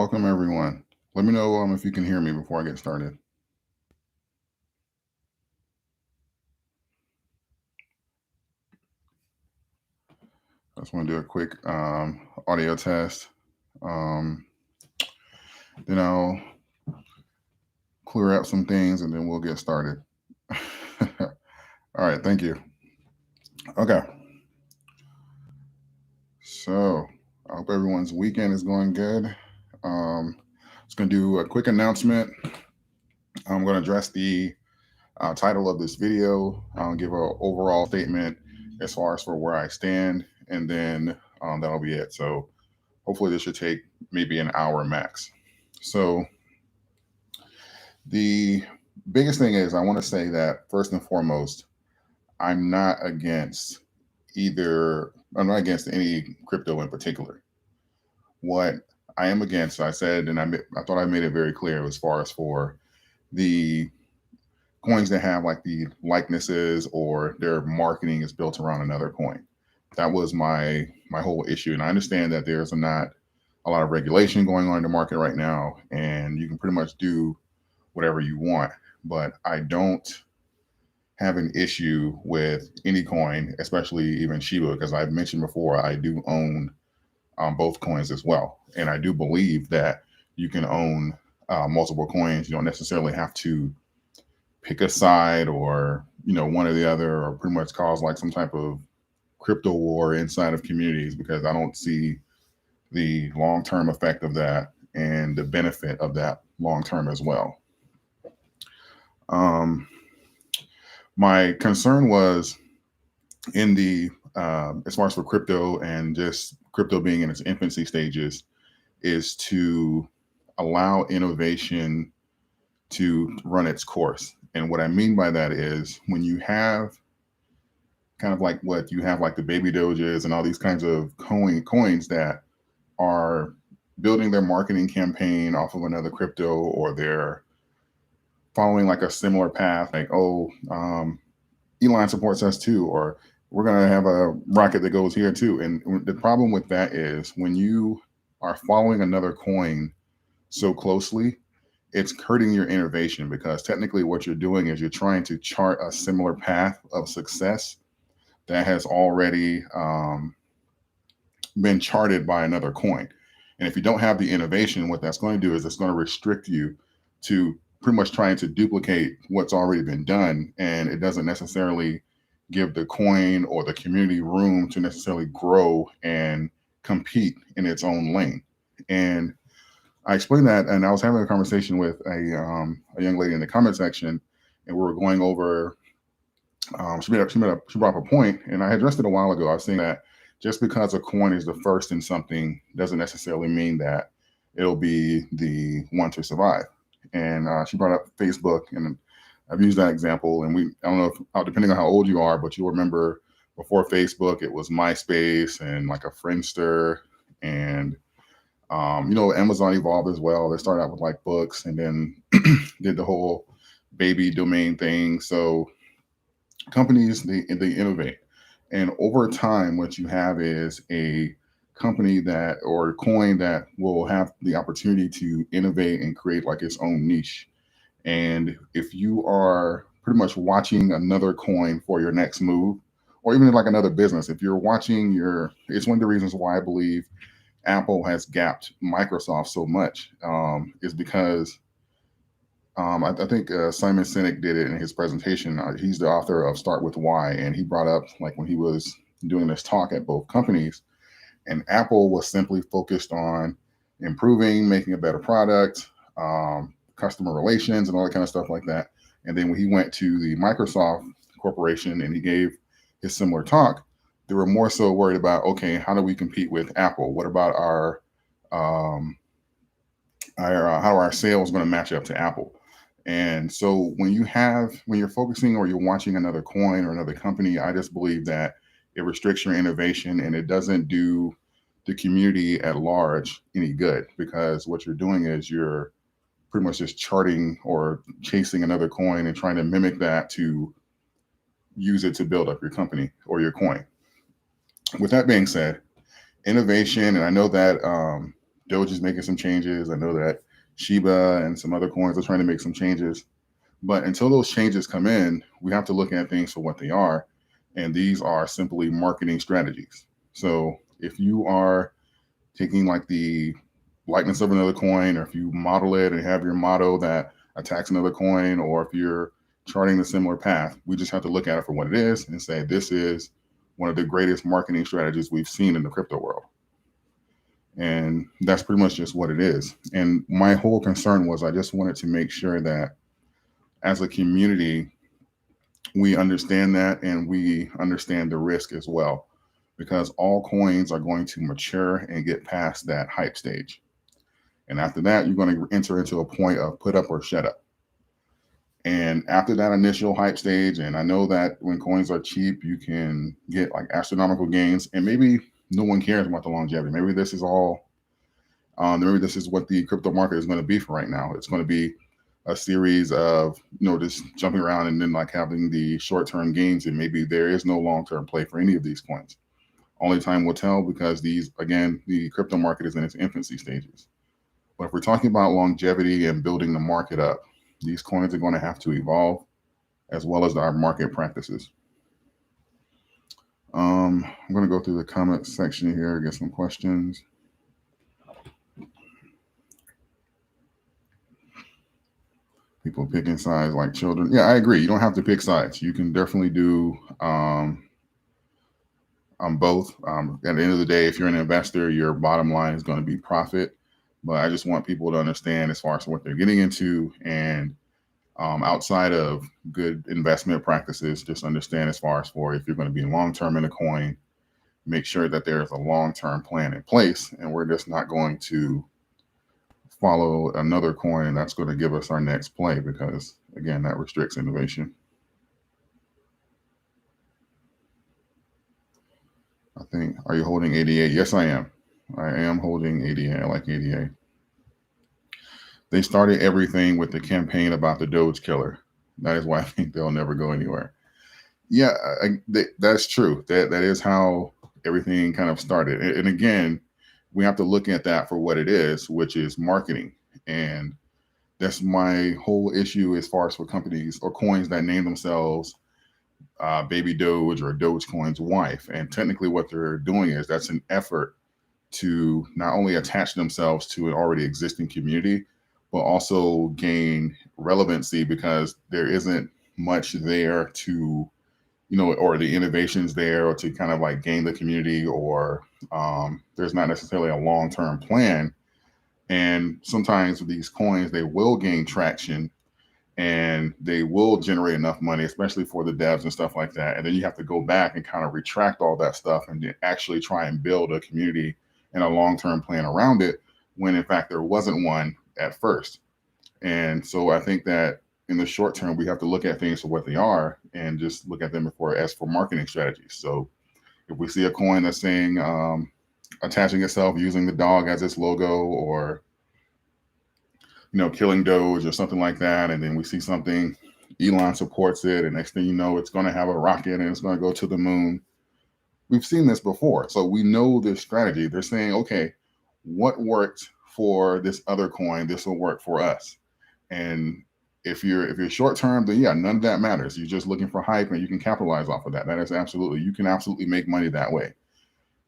Welcome everyone. Let me know if you can hear me before I get started. I just want to do a quick audio test. Um, then I'll clear up some things and then we'll get started. All right, thank you. Okay, so I hope everyone's weekend is going good. Just going to do a quick announcement. I'm going to address the title of this video. I'll give an overall statement as far as for where I stand, and then that'll be it. So hopefully this should take maybe an hour max. So the biggest thing is I want to say that first and foremost, I'm not against I'm not against any crypto in particular. What I am against, I said, and I thought I made it very clear as far as for the coins that have like the likenesses or their marketing is built around another coin. That was my whole issue. And I understand that there's not a lot of regulation going on in the market right now, and you can pretty much do whatever you want. But I don't have an issue with any coin, especially even Shiba, because I've mentioned before, I do own both coins as well. And I do believe that you can own multiple coins. You don't necessarily have to pick a side or, one or the other, or pretty much cause like some type of crypto war inside of communities, because I don't see the long-term effect of that and the benefit of that long-term as well. My concern was in the as far as for crypto and just crypto being in its infancy stages, is to allow innovation to run its course. And what I mean by that is when you have kind of like what you have, like the baby doges and all these kinds of coins that are building their marketing campaign off of another crypto, or they're following like a similar path, like, Elon supports us too, or we're going to have a rocket that goes here too. And the problem with that is when you are following another coin so closely, it's hurting your innovation, because technically what you're doing is you're trying to chart a similar path of success that has already been charted by another coin. And if you don't have the innovation, what that's going to do is it's going to restrict you to pretty much trying to duplicate what's already been done. And it doesn't necessarily give the coin or the community room to necessarily grow and compete in its own lane. And I explained that, and I was having a conversation with a young lady in the comment section, and we were going over. She brought up a point, and I addressed it a while ago. I was saying that just because a coin is the first in something doesn't necessarily mean that it'll be the one to survive. And she brought up Facebook, and I've used that example. And I don't know if, depending on how old you are, but you'll remember before Facebook, it was MySpace and like a Friendster, and Amazon evolved as well. They started out with like books, and then did the whole baby domain thing. So companies, they innovate, and over time, what you have is a company that, or a coin that, will have the opportunity to innovate and create like its own niche. And if you are pretty much watching another coin for your next move, or even like another business, if you're watching it's one of the reasons why I believe Apple has gapped Microsoft so much, is because I think Simon Sinek did it in his presentation. He's the author of Start With Why, and he brought up like when he was doing this talk at both companies, and Apple was simply focused on improving, making a better product, customer relations, and all that kind of stuff like that. And then when he went to the Microsoft Corporation and he gave his similar talk, they were more so worried about, okay, how do we compete with Apple? What about our how are our sales going to match up to Apple? And so when you're focusing or you're watching another coin or another company, I just believe that it restricts your innovation, and it doesn't do the community at large any good, because what you're doing is you're pretty much just charting or chasing another coin and trying to mimic that to use it to build up your company or your coin. With that being said, innovation, and I know that Doge is making some changes. I know that Shiba and some other coins are trying to make some changes. But until those changes come in, we have to look at things for what they are. And these are simply marketing strategies. So if you are taking like the likeness of another coin, or if you model it and have your motto that attacks another coin, or if you're charting a similar path, we just have to look at it for what it is and say, this is one of the greatest marketing strategies we've seen in the crypto world. And that's pretty much just what it is. And my whole concern was I just wanted to make sure that as a community, we understand that and we understand the risk as well, because all coins are going to mature and get past that hype stage. And after that, you're going to enter into a point of put up or shut up. And after that initial hype stage, and I know that when coins are cheap, you can get like astronomical gains, and maybe no one cares about the longevity. Maybe this is all, maybe this is what the crypto market is going to be for right now. It's going to be a series of, just jumping around and then like having the short-term gains, and maybe there is no long-term play for any of these coins. Only time will tell, because these, again, the crypto market is in its infancy stages. But if we're talking about longevity and building the market up, these coins are going to have to evolve, as well as our market practices. I'm going to go through the comment section here, get some questions. People picking sides like children. Yeah, I agree. You don't have to pick sides. You can definitely do both. At the end of the day, if you're an investor, your bottom line is going to be profit. But I just want people to understand as far as what they're getting into, and outside of good investment practices, just understand as far as for if you're going to be long-term in a coin, make sure that there's a long-term plan in place, and we're just not going to follow another coin and that's going to give us our next play, because again, that restricts innovation. I think, are you holding ADA? Yes, I am. I am holding ADA. I like ADA. They started everything with the campaign about the Doge killer. That is why I think they'll never go anywhere. Yeah, that's true. That is how everything kind of started. And again, we have to look at that for what it is, which is marketing. And that's my whole issue as far as for companies or coins that name themselves Baby Doge or Dogecoin's wife. And technically what they're doing is that's an effort to not only attach themselves to an already existing community, but also gain relevancy, because there isn't much there to, or the innovations there, or to kind of like gain the community, or there's not necessarily a long-term plan. And sometimes with these coins, they will gain traction and they will generate enough money, especially for the devs and stuff like that. And then you have to go back and kind of retract all that stuff and actually try and build a community and a long-term plan around it, when in fact there wasn't one at first. And so I think that in the short term, we have to look at things for what they are and just look at them as for marketing strategies. So if we see a coin that's saying, attaching itself using the dog as its logo, or, killing Doge or something like that, and then we see something, Elon supports it, and next thing you know, it's going to have a rocket and it's going to go to the moon. We've seen this before. So we know this strategy. They're saying, okay, what worked for this other coin, this will work for us. And if you're short term, then yeah, none of that matters. You're just looking for hype and you can capitalize off of that. That is absolutely, you can absolutely make money that way.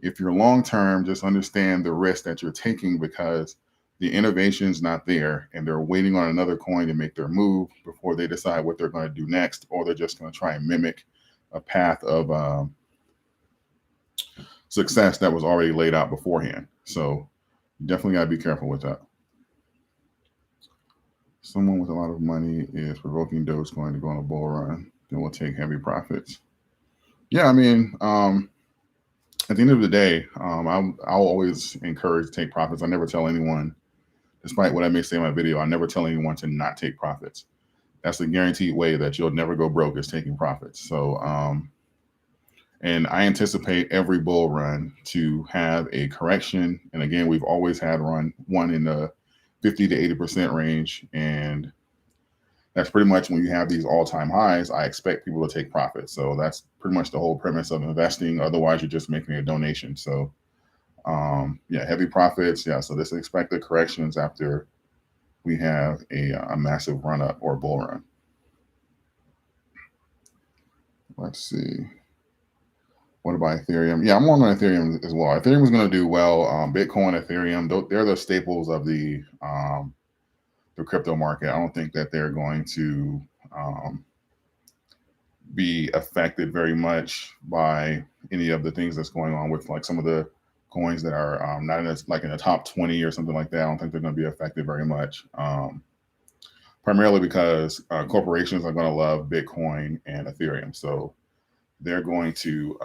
If you're long term, just understand the risk that you're taking, because the innovation's not there and they're waiting on another coin to make their move before they decide what they're going to do next, or they're just going to try and mimic a path of success that was already laid out beforehand. So you definitely got to be careful with that. Someone with a lot of money is provoking Dogecoin to go on a bull run, then will take heavy profits. Yeah, I mean, at the end of the day, I'll always encourage to take profits. I never tell anyone, despite what I may say in my video, I never tell anyone to not take profits. That's a guaranteed way that you'll never go broke, is taking profits. So, and I anticipate every bull run to have a correction. And again, we've always had one in the 50 to 80% range. And that's pretty much when you have these all-time highs, I expect people to take profits. So that's pretty much the whole premise of investing. Otherwise, you're just making a donation. So Yeah, heavy profits. Yeah, so this expected corrections after we have a massive run up or bull run. Let's see. What about Ethereum? Yeah, I'm on Ethereum as well. Ethereum is going to do well. Bitcoin, Ethereum, they're the staples of the crypto market. I don't think that they're going to be affected very much by any of the things that's going on with like some of the coins that are not in like in the top 20 or something like that. I don't think they're going to be affected very much. Primarily because corporations are going to love Bitcoin and Ethereum, so they're going to,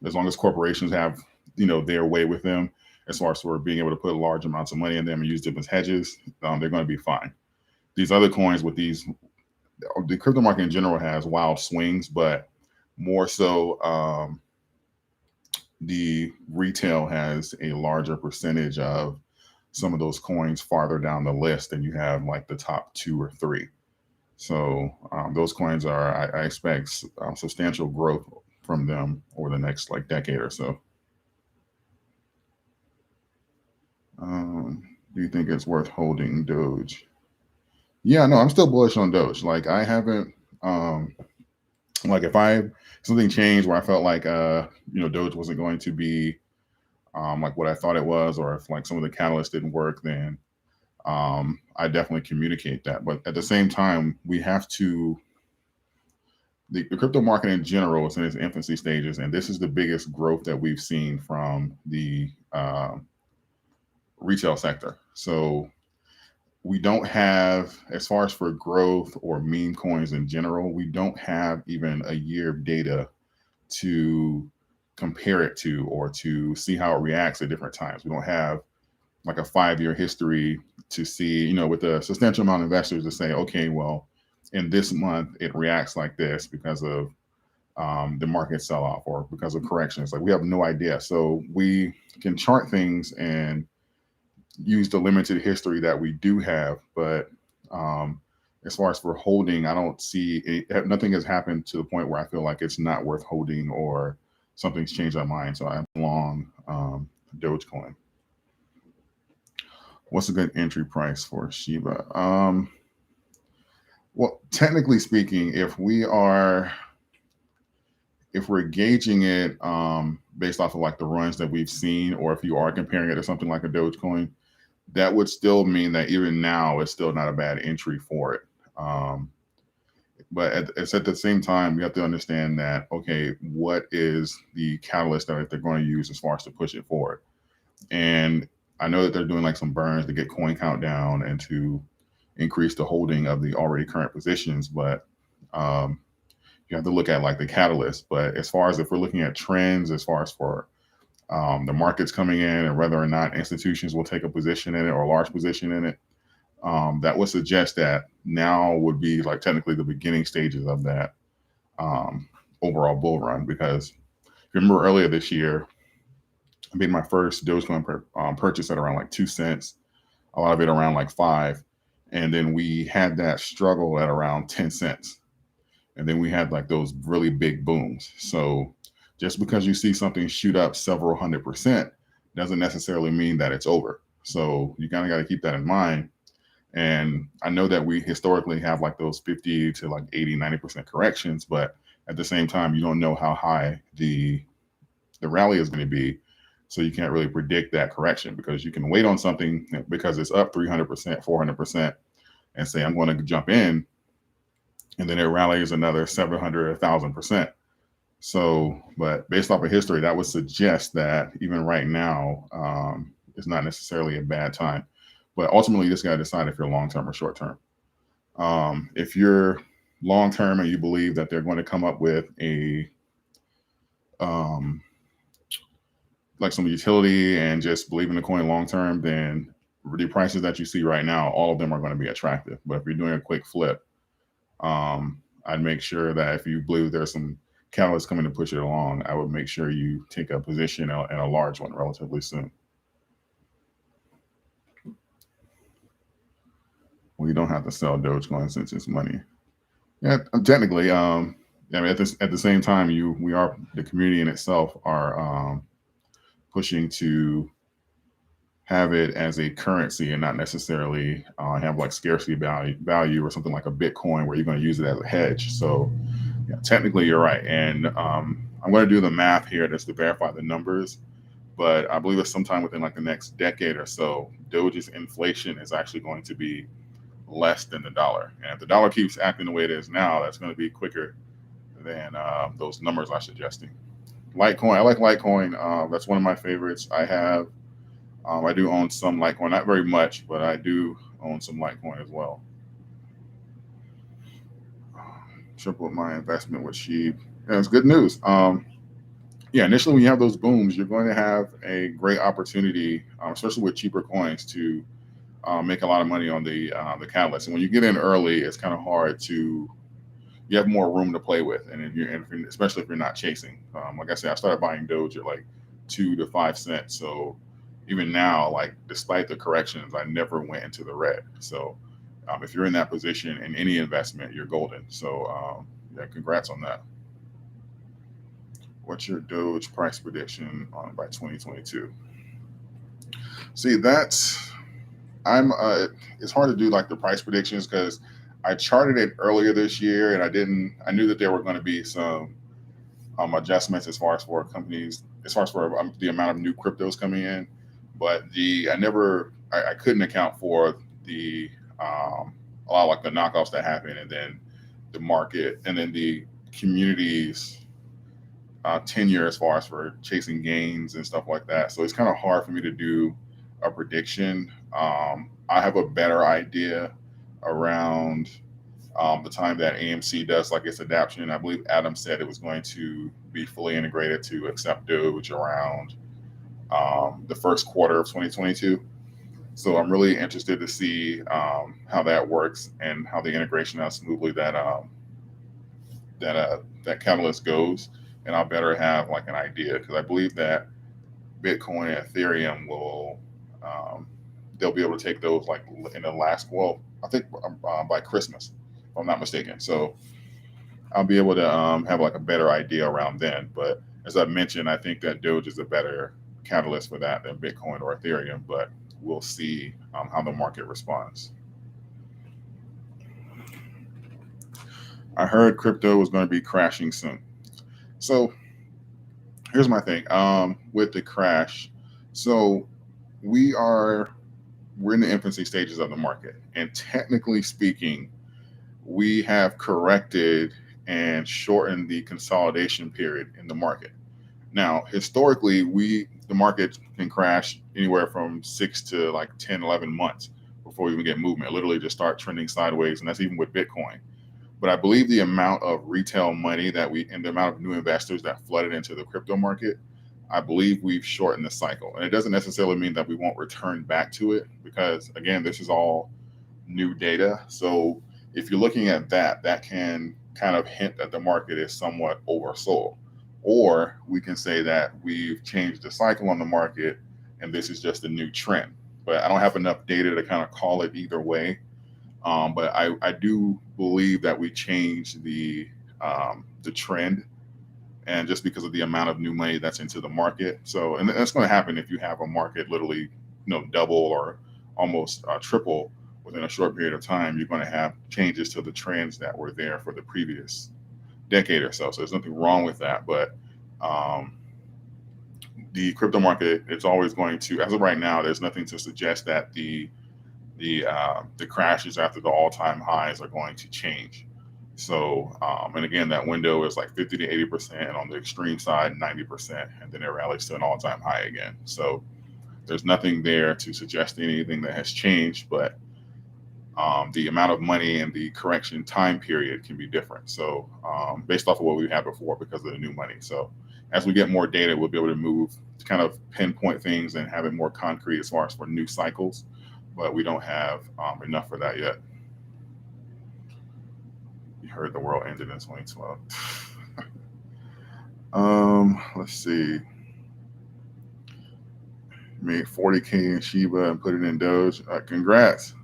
as long as corporations have their way with them, as far as for being able to put large amounts of money in them and use them as hedges, they're going to be fine. These other coins with the crypto market in general has wild swings, but more so the retail has a larger percentage of some of those coins farther down the list than you have like the top 2 or 3. So those coins I expect substantial growth from them over the next like decade or so. Do you think it's worth holding Doge? Yeah, no, I'm still bullish on Doge. Like I haven't, like if something changed where I felt like Doge wasn't going to be like what I thought it was, or if like some of the catalysts didn't work, then I definitely communicate that. But at the same time, we have to. The crypto market in general is in its infancy stages, and this is the biggest growth that we've seen from the retail sector. So we don't have, as far as for growth or meme coins in general, we don't have even a year of data to compare it to or to see how it reacts at different times. We don't have like a 5-year history to see, with a substantial amount of investors to say, okay, well, in this month it reacts like this because of the market sell off or because of corrections. Like we have no idea. So we can chart things and use the limited history that we do have, but as far as for holding, I don't see nothing has happened to the point where I feel like it's not worth holding or something's changed my mind. So I'm long Dogecoin. What's a good entry price for Shiba? Well, technically speaking, if we're gauging it based off of like the runs that we've seen, or if you are comparing it to something like a Dogecoin, that would still mean that even now it's still not a bad entry for it. But it's at the same time, we have to understand that, okay, what is the catalyst that they're going to use as far as to push it forward? And I know that they're doing like some burns to get coin count down and to increase the holding of the already current positions, but you have to look at like the catalyst. But as far as if we're looking at trends, as far as for the markets coming in and whether or not institutions will take a position in it or a large position in it, that would suggest that now would be like technically the beginning stages of that overall bull run. Because if you remember earlier this year, I made my first Dogecoin purchase at around like 2 cents, a lot of it around like 5. And then we had that struggle at around 10 cents. And then we had like those really big booms. So just because you see something shoot up several 100% doesn't necessarily mean that it's over. So you kind of got to keep that in mind. And I know that we historically have like those 50 to like 80, 90% corrections, but at the same time, you don't know how high the rally is going to be. So you can't really predict that correction, because you can wait on something because it's up 300%, 400%, and say, I'm going to jump in. And then it rallies another 700, 1,000%. So, but based off of history, that would suggest that even right now, it's not necessarily a bad time. But ultimately, you just got to decide if you're long-term or short-term. If you're long-term and you believe that they're going to come up with a like some utility and just believe in the coin long-term, then the prices that you see right now, all of them are going to be attractive. But if you're doing a quick flip, I'd make sure that if you believe there's some catalyst coming to push it along, I would make sure you take a position in a large one relatively soon. Well, you don't have to sell Dogecoin since it's money. Yeah, technically, I mean, at the same time, the community in itself are pushing to have it as a currency and not necessarily have like scarcity value or something like a Bitcoin where you're going to use it as a hedge. So yeah, technically you're right. And I'm going to do the math here just to verify the numbers. But I believe it's sometime within like the next decade or so, Doge's inflation is actually going to be less than the dollar. And if the dollar keeps acting the way it is now, that's going to be quicker than those numbers are suggesting. Litecoin, I like Litecoin. That's one of my favorites. I do own some Litecoin, not very much, but I do own some Litecoin as well. Tripled my investment with Sheep. Yeah, it's good news. Yeah, initially when you have those booms, you're going to have a great opportunity, especially with cheaper coins, to make a lot of money on the catalyst. And when you get in early, it's kind of hard to. You have more room to play with, and especially if you're not chasing. Like I said, I started buying Doge at like 2 to 5 cents. So even now, like despite the corrections, I never went into the red. So if you're in that position in any investment, you're golden. So yeah, congrats on that. What's your Doge price prediction on by 2022? See, that's I'm. It's hard to do like the price predictions because I charted it earlier this year, and I didn't. I knew that there were going to be some adjustments as far as for companies, as far as for the amount of new cryptos coming in, but I couldn't account for the a lot of like the knockoffs that happen, and then the market, and then the communities tenure as far as for chasing gains and stuff like that. So it's kind of hard for me to do a prediction. I have a better idea around the time that AMC does like its adaptation. I believe Adam said it was going to be fully integrated to accept Doge around the first quarter of 2022. So I'm really interested to see how that works and how the integration, how smoothly that catalyst goes, and I'll better have like an idea because I believe that Bitcoin and Ethereum will they'll be able to take those like in the last I think by Christmas if I'm not mistaken. So I'll be able to have like a better idea around then. But as I mentioned, I think that Doge is a better catalyst for that than Bitcoin or Ethereum. But we'll see how the market responds. I heard crypto was going to be crashing soon. So here's my thing with the crash. So we're in the infancy stages of the market, and technically speaking, we have corrected and shortened the consolidation period in the market. Now, historically, the market can crash anywhere from 6 to like 10, 11 months before we even get movement. Literally just start trending sideways, and that's even with Bitcoin. But I believe the amount of retail money and the amount of new investors that flooded into the crypto market, I believe we've shortened the cycle. And it doesn't necessarily mean that we won't return back to it because, again, this is all new data. So if you're looking at that, that can kind of hint that the market is somewhat oversold. Or we can say that we've changed the cycle on the market and this is just a new trend. But I don't have enough data to kind of call it either way. But I do believe that we changed the trend, and just because of the amount of new money that's into the market. So, and that's going to happen if you have a market literally, double or almost triple within a short period of time. You're going to have changes to the trends that were there for the previous decade or so. So there's nothing wrong with that, but the crypto market is always going to, as of right now, there's nothing to suggest that the crashes after the all-time highs are going to change. So, and again, that window is like 50 to 80%, and on the extreme side, 90%, and then it rallies to an all-time high again. So there's nothing there to suggest anything that has changed, but the amount of money and the correction time period can be different. So based off of what we had before because of the new money. So as we get more data, we'll be able to move to kind of pinpoint things and have it more concrete as far as for new cycles. But we don't have enough for that yet. You heard the world ended in 2012. Let's see. Made 40K in Shiba and put it in Doge. Congrats.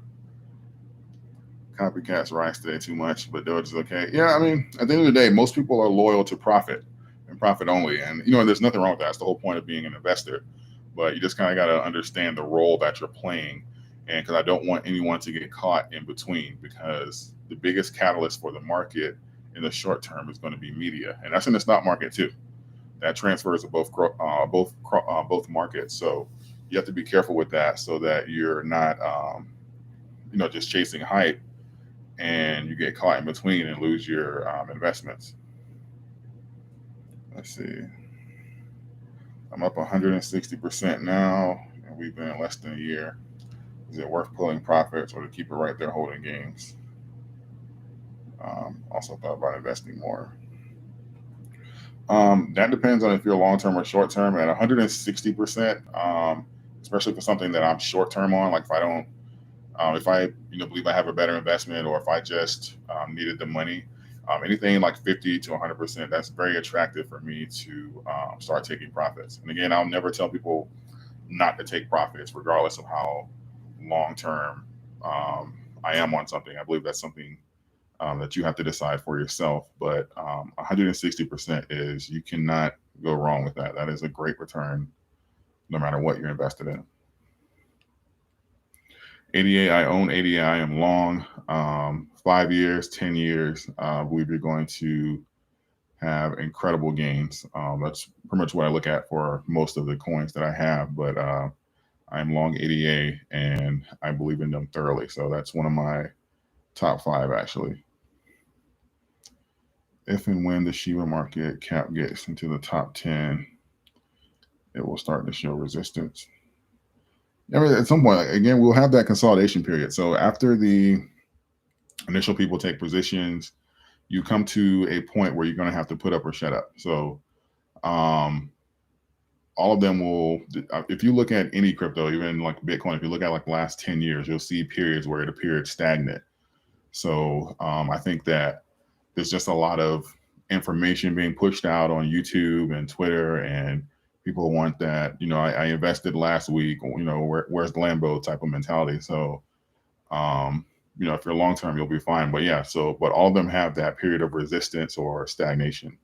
Copycats rise today too much, but Doge is okay. Yeah, I mean, at the end of the day, most people are loyal to profit and profit only. And, there's nothing wrong with that. That's the whole point of being an investor. but you just kind of got to understand the role that you're playing. And because I don't want anyone to get caught in between, because the biggest catalyst for the market in the short term is going to be media, and that's in the stock market too. That transfers to both markets. So you have to be careful with that, so that you're not just chasing hype and you get caught in between and lose your investments. Let's see. I'm up 160% now, and we've been in less than a year. Is it worth pulling profits or to keep it right there holding gains? Also thought about investing more. That depends on if you're long term or short term. At 160%, especially for something that I'm short term on, like if I believe I have a better investment, or if I just needed the money, anything like 50 to 100%, that's very attractive for me to start taking profits. And again, I'll never tell people not to take profits, regardless of how long term I am on something. I believe that's something that you have to decide for yourself. But 160% is, you cannot go wrong with that. That is a great return, no matter what you're invested in. ADA, I own ADA. I am long, 5 years, 10 years. I believe you're going to have incredible gains. That's pretty much what I look at for most of the coins that I have. But I'm long ADA, and I believe in them thoroughly. So that's one of my top 5, actually. If and when the Shiba market cap gets into the top 10, it will start to show resistance. I mean, at some point, again, we'll have that consolidation period. So after the initial people take positions, you come to a point where you're going to have to put up or shut up. So all of them will, if you look at any crypto, even like Bitcoin, if you look at like the last 10 years, you'll see periods where it appeared stagnant. So I think that there's just a lot of information being pushed out on YouTube and Twitter, and people want that, I invested last week, where's the Lambo type of mentality. So, if you're long term, you'll be fine. But yeah, but all of them have that period of resistance or stagnation.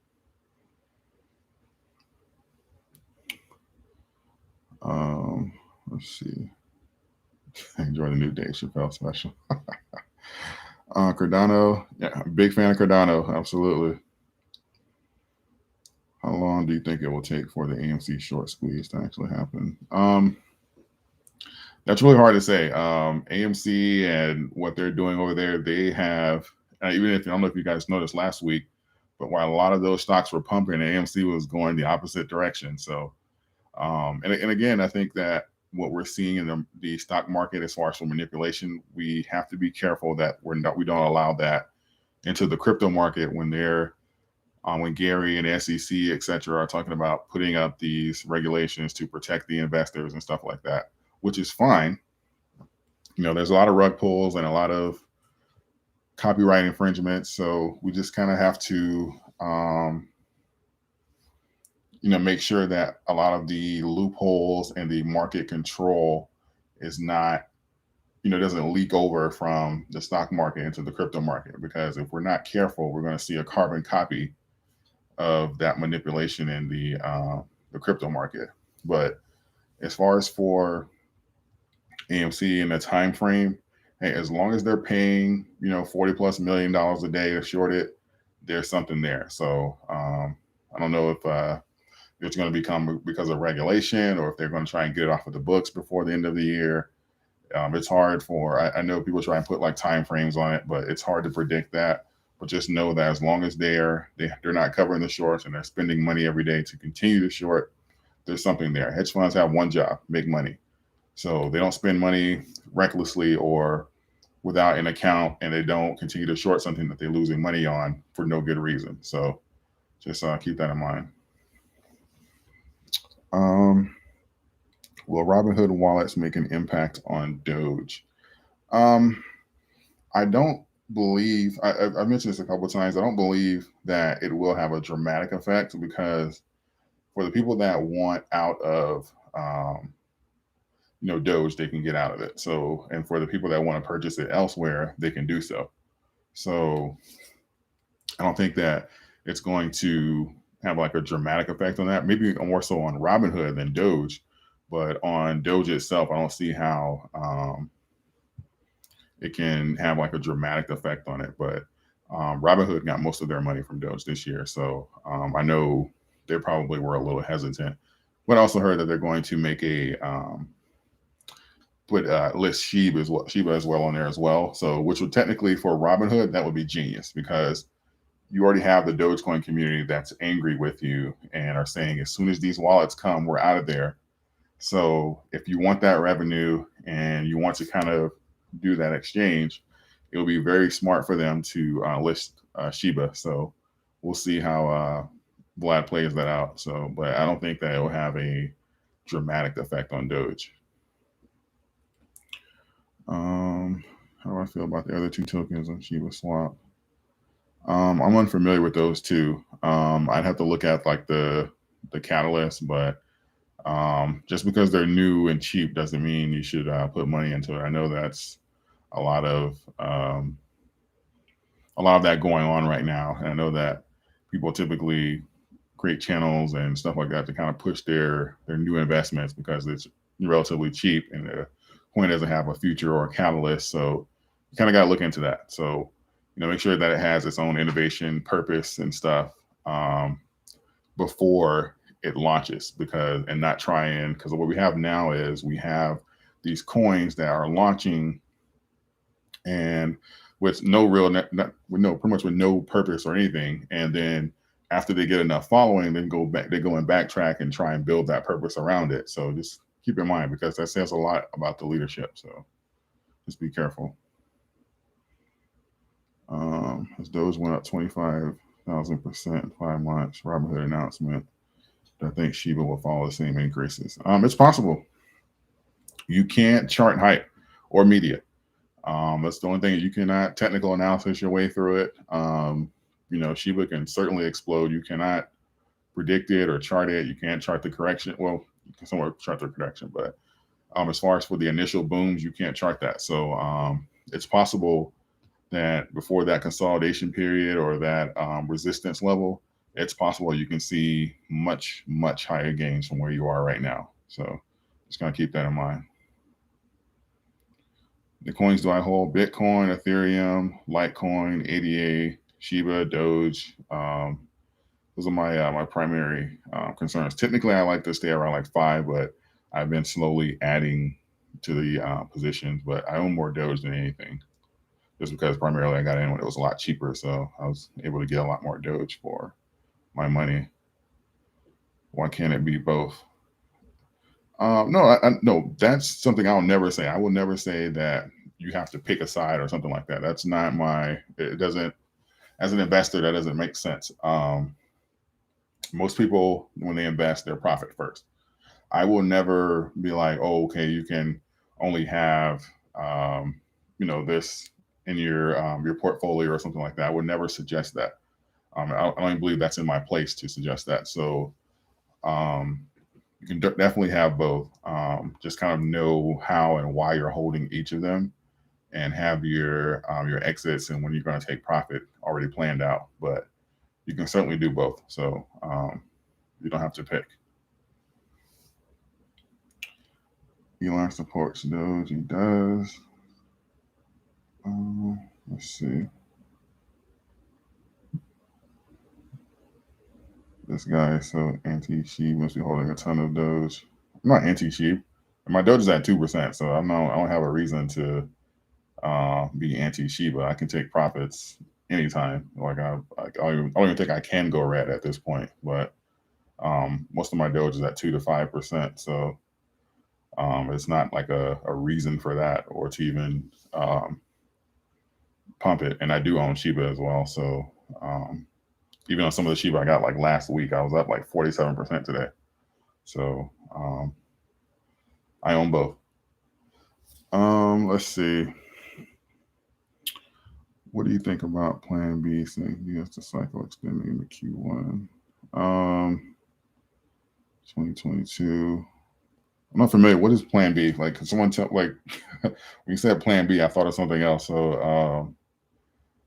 Let's see. Enjoy the new Dave Chappelle special. Cardano, yeah, big fan of Cardano, absolutely. How long do you think it will take for the AMC short squeeze to actually happen? That's really hard to say. AMC and what they're doing over there, they have, even if, I don't know if you guys noticed last week, but while a lot of those stocks were pumping, AMC was going the opposite direction. So, and again, I think that what we're seeing in the stock market, as far as for manipulation, we have to be careful that we don't allow that into the crypto market when Gary and the SEC, et cetera, are talking about putting up these regulations to protect the investors and stuff like that, which is fine. There's a lot of rug pulls and a lot of copyright infringements. So we just kind of have to, make sure that a lot of the loopholes and the market control is not, doesn't leak over from the stock market into the crypto market. Because if we're not careful, we're going to see a carbon copy of that manipulation in the crypto market. But as far as for AMC and the time frame, hey, as long as they're paying $40+ million a day to short it, there's something there. So I don't know if it's going to become because of regulation, or if they're going to try and get it off of the books before the end of the year. It's hard I know people try and put like time frames on it, but it's hard to predict that. But just know that as long as they're not covering the shorts and they're spending money every day to continue to short, there's something there. Hedge funds have one job: make money. So they don't spend money recklessly or without an account, and they don't continue to short something that they're losing money on for no good reason. So just keep that in mind. Will Robinhood wallets make an impact on Doge? I don't believe, I've mentioned this a couple of times, I don't believe that it will have a dramatic effect, because for the people that want out of Doge, they can get out of it. So, and for the people that want to purchase it elsewhere, they can do so. So I don't think that it's going to have like a dramatic effect on that. Maybe more so on Robinhood than Doge. But on Doge itself, I don't see how it can have like a dramatic effect on it. But Robinhood got most of their money from Doge this year, so I know they probably were a little hesitant. But I also heard that they're going to make a put list Shiba as well on there as well. So which would technically for Robinhood that would be genius because you already have the Dogecoin community that's angry with you and are saying as soon as these wallets come, we're out of there. So if you want that revenue and you want to kind of do that exchange, it'll be very smart for them to list Shiba. So we'll see how Vlad plays that out. So, but I don't think that it will have a dramatic effect on Doge. How do I feel about the other two tokens on Shiba Swap? I'm unfamiliar with those two. I'd have to look at like the catalyst, but just because they're new and cheap doesn't mean you should put money into it. I know that's a lot of that going on right now, and I know that people typically create channels and stuff like that to kind of push their new investments because it's relatively cheap and the coin doesn't have a future or a catalyst. So you kind of got to look into that. So make sure that it has its own innovation, purpose, and stuff before it launches and not trying because what we have now is we have these coins that are launching and with no real pretty much with no purpose or anything, and then after they get enough following, then they go and backtrack and try and build that purpose around it. So just keep in mind because that says a lot about the leadership. So just be careful. As Doge went up 25,000% in 5 months, Robinhood announcement. I think Shiba will follow the same increases. It's possible. You can't chart hype or media. That's the only thing. You cannot technical analysis your way through it. Shiba can certainly explode. You cannot predict it or chart it. You can't chart the correction. Well, you can somewhat chart the correction, but as far as for the initial booms, you can't chart that. So it's possible that before that consolidation period or that resistance level, it's possible you can see much, much higher gains from where you are right now. So just going to keep that in mind. The coins do I hold? Bitcoin, Ethereum, Litecoin, ADA, Shiba, Doge. Those are my primary concerns. Technically, I like to stay around like 5, but I've been slowly adding to the positions. But I own more Doge than anything, just because primarily I got in when it was a lot cheaper, so I was able to get a lot more Doge for my money. Why can't it be both? No, that's something I'll never say. I will never say that you have to pick a side or something like that. That's not it doesn't, as an investor, that doesn't make sense. Most people, when they invest, they're profit first. I will never be like, oh, okay, you can only have, this in your portfolio or something like that. I would never suggest that. I don't even believe that's in my place to suggest that. So, you can definitely have both. Just kind of know how and why you're holding each of them, and have your exits and when you're going to take profit already planned out. But you can certainly do both. So you don't have to pick. Elon supports Doge. He does. Let's see. This guy is so anti-sheep. Must be holding a ton of Doge. I'm not anti-sheep. My Doge is at 2%, so I don't have a reason to be anti-Shiba. I can take profits anytime. Like I don't even think I can go red at this point. But most of my Doge is at 2 to 5%, so it's not like a reason for that or to even pump it. And I do own Shiba as well, so even on some of the Shiba I got like last week, I was up like 47% today. So I own both. Let's see. What do you think about Plan B saying yes to cycle extending into Q1? 2022. I'm not familiar. What is Plan B? Like, can someone tell? Like, when you said Plan B, I thought of something else. So,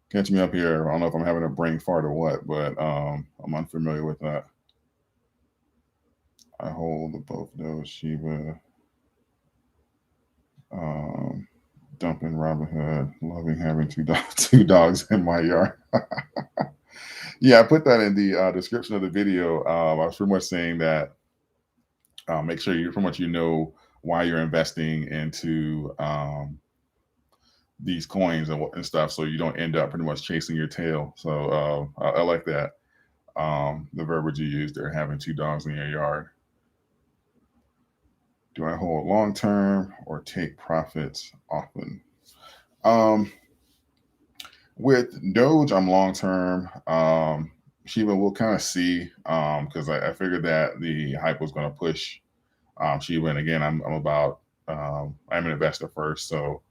catch me up here. I don't know if I'm having a brain fart or what, but I'm unfamiliar with that. I hold the both Doge Shiba, um, dumping Robinhood, loving having two dogs in my yard. Yeah, I put that in the description of the video. I was pretty much saying that make sure you pretty much why you're investing into these coins and stuff, so you don't end up pretty much chasing your tail. So I like that the verbiage you used there, having two dogs in your yard. Do I hold long term or take profits often? Um, with Doge, I'm long term. Shiba, we'll kind of see because I figured that the hype was going to push Shiba, and again, I'm about I'm an investor first, so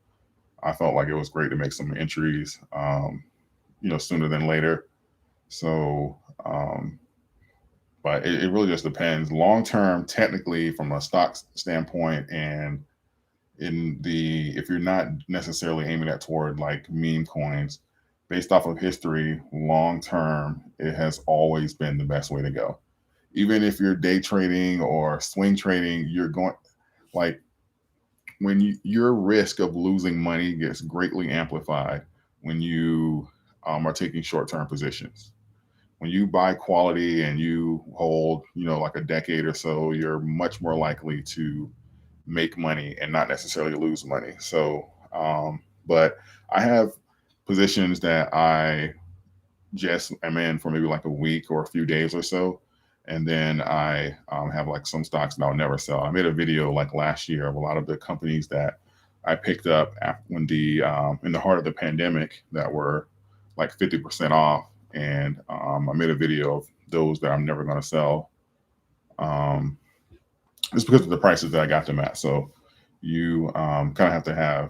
I felt like it was great to make some entries, sooner than later. So, but it really just depends. Long term, technically, from a stock standpoint, and if you're not necessarily aiming at toward like meme coins, based off of history, long term, it has always been the best way to go. Even if you're day trading or swing trading, you're going like when your risk of losing money gets greatly amplified when you are taking short-term positions. When you buy quality and you hold, like a decade or so, you're much more likely to make money and not necessarily lose money. So, but I have positions that I just am in for maybe like a week or a few days or so. And then I have like some stocks that I'll never sell. I made a video like last year of a lot of the companies that I picked up when in the heart of the pandemic that were like 50% off. And I made a video of those that I'm never going to sell. Just because of the prices that I got them at. So you kind of have to have,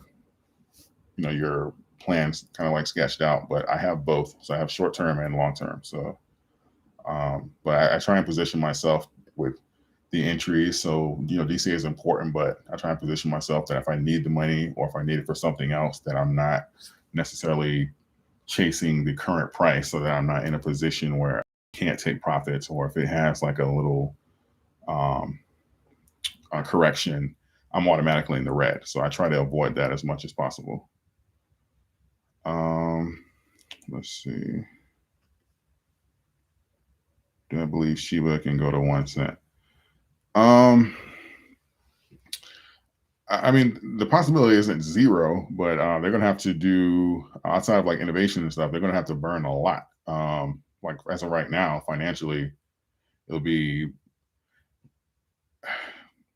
your plans kind of like sketched out, but I have both. So I have short term and long term. So, but I try and position myself with the entries. So, DCA is important, but I try and position myself that if I need the money or if I need it for something else, that I'm not necessarily chasing the current price, so that I'm not in a position where I can't take profits, or if it has like a little um, correction, I'm automatically in the red. So I try to avoid that as much as possible. Let's see. Do I believe Shiba can go to 1 cent? I mean, the possibility isn't zero, but they're going to have to do outside of like innovation and stuff. They're going to have to burn a lot. Like as of right now, financially, it'll be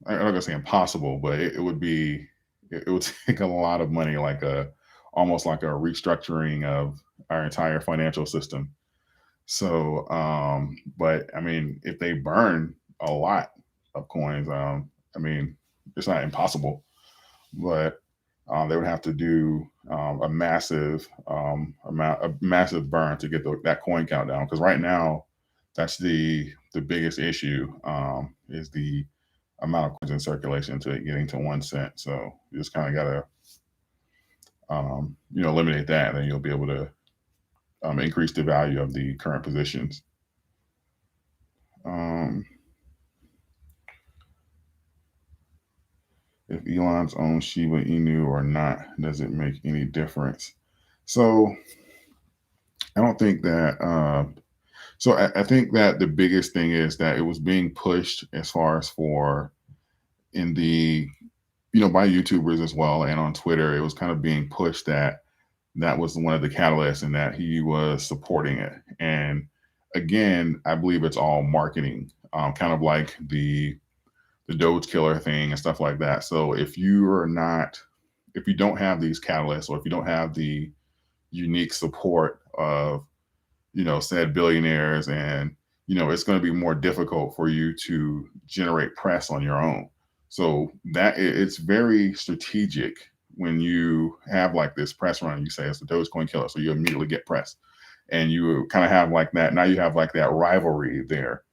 I'm not gonna say impossible, but it would be it would take a lot of money, like a almost like a restructuring of our entire financial system. So, but I mean, if they burn a lot of coins, I mean, it's not impossible, but they would have to do a massive burn to get that coin count down. Because right now, that's the biggest issue is the amount of coins in circulation to it getting to 1 cent. So you just kind of got to eliminate that, and then you'll be able to increase the value of the current positions. If Elon's owns Shiba Inu or not, does it make any difference? So I don't think that. So I think that the biggest thing is that it was being pushed as far as for in the by YouTubers as well, and on Twitter, it was kind of being pushed that was one of the catalysts and that he was supporting it. And again, I believe it's all marketing, kind of like the Doge killer thing and stuff like that. So if you don't have these catalysts, or if you don't have the unique support of, said billionaires, and, it's going to be more difficult for you to generate press on your own. So that it's very strategic when you have like this press run, you say it's the Dogecoin killer. So you immediately get press, and you kind of have like that. Now you have like that rivalry there.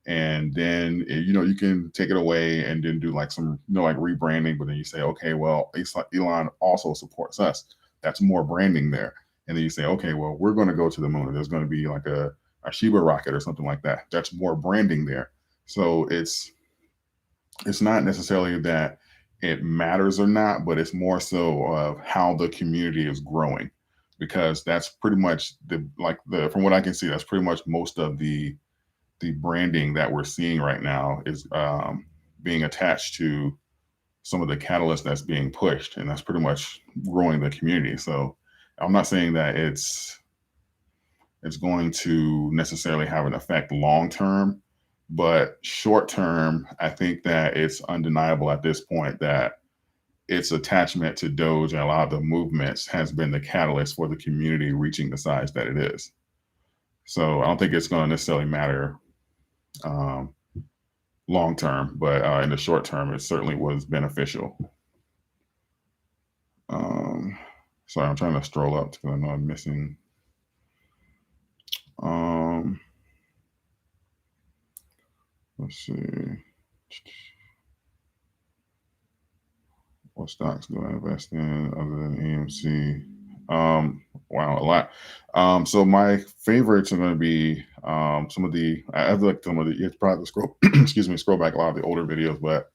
And then, you can take it away and then do like some, like rebranding. But then you say, okay, well, Elon also supports us. That's more branding there. And then you say, okay, well, we're going to go to the moon. There's going to be like a Shiba rocket or something like that. That's more branding there. So it's it's not necessarily that it matters or not, but it's more so of how the community is growing, because that's pretty much the from what I can see, that's pretty much most of the branding that we're seeing right now is being attached to some of the catalyst that's being pushed, and that's pretty much growing the community. So I'm not saying that it's going to necessarily have an effect long term, but short term, I think that it's undeniable at this point that its attachment to Doge and a lot of the movements has been the catalyst for the community reaching the size that it is. So I don't think it's going to necessarily matter um, long term, but in the short term, it certainly was beneficial. Um, Sorry, I'm trying to stroll up because I know I'm missing. Um, let's see. What stocks do I invest in other than AMC? Wow, a lot. So my favorites are going to be some of the. I've looked some of the. It's probably scroll. Excuse me, scroll back a lot of the older videos, but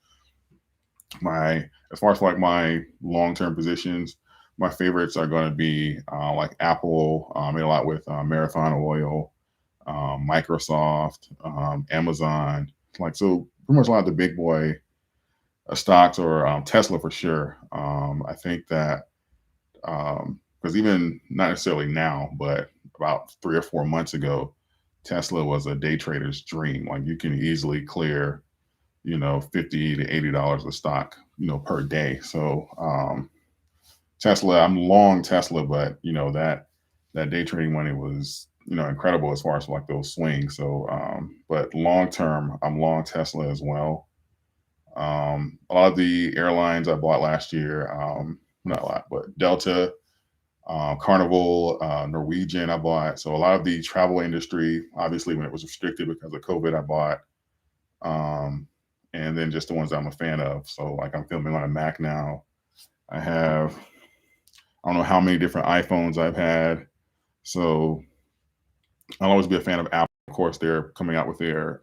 my as far as like my long term positions, my favorites are going to be like Apple. Made a lot with Marathon Oil, Microsoft, Amazon. Like so, pretty much a lot of the big boy stocks, or Tesla for sure. I think that because even not necessarily now, but about 3 or 4 months ago, Tesla was a day trader's dream. Like you can easily clear, $50 to $80 a stock, per day. So Tesla, I'm long Tesla, but that day trading money was incredible as far as like those swings. So, but long term, I'm long Tesla as well. A lot of the airlines I bought last year, not a lot, but Delta, Carnival, Norwegian, I bought. So a lot of the travel industry, obviously, when it was restricted because of COVID, I bought. Um, and then just the ones I'm a fan of. So like I'm filming on a Mac now. I have I don't know how many different iPhones I've had. So I'll always be a fan of Apple. Of course, they're coming out with their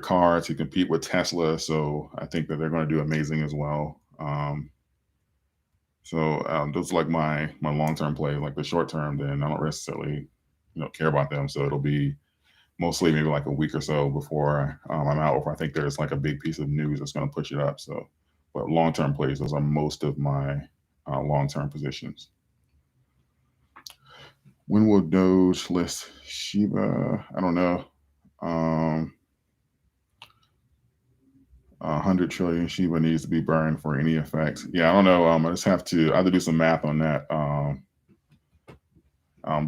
car to compete with Tesla. So I think that they're going to do amazing as well. So those are like my long term plays. Like the short term, then I don't necessarily care about them. So it'll be mostly maybe like a week or so before I'm out, or if I think there's like a big piece of news that's going to push it up. So, but long term plays, those are most of my long term positions. When will Doge list Shiba? I don't know. 100 trillion Shiba needs to be burned for any effect. Yeah, I don't know. I just I have to do some math on that.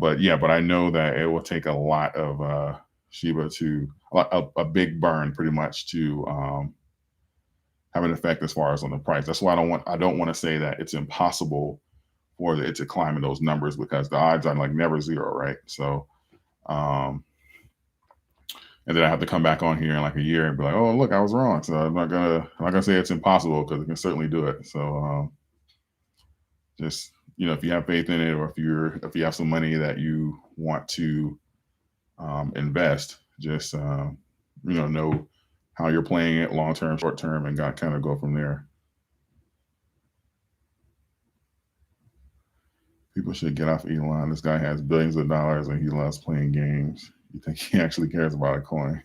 But yeah, but I know that it will take a lot of Shiba a big burn pretty much to have an effect as far as on the price. That's why I don't want to say that it's impossible for it to climb in those numbers, because the odds are like never zero, right? So um, and then I have to come back on here in like a year and be like, oh look, I was wrong. So I'm not gonna say it's impossible, because it can certainly do it. So just if you have faith in it, or if you have some money that you want to invest, just know how you're playing it, long term, short term, and got kind of go from there. People should get off Elon. This guy has billions of dollars and he loves playing games. You think he actually cares about a coin?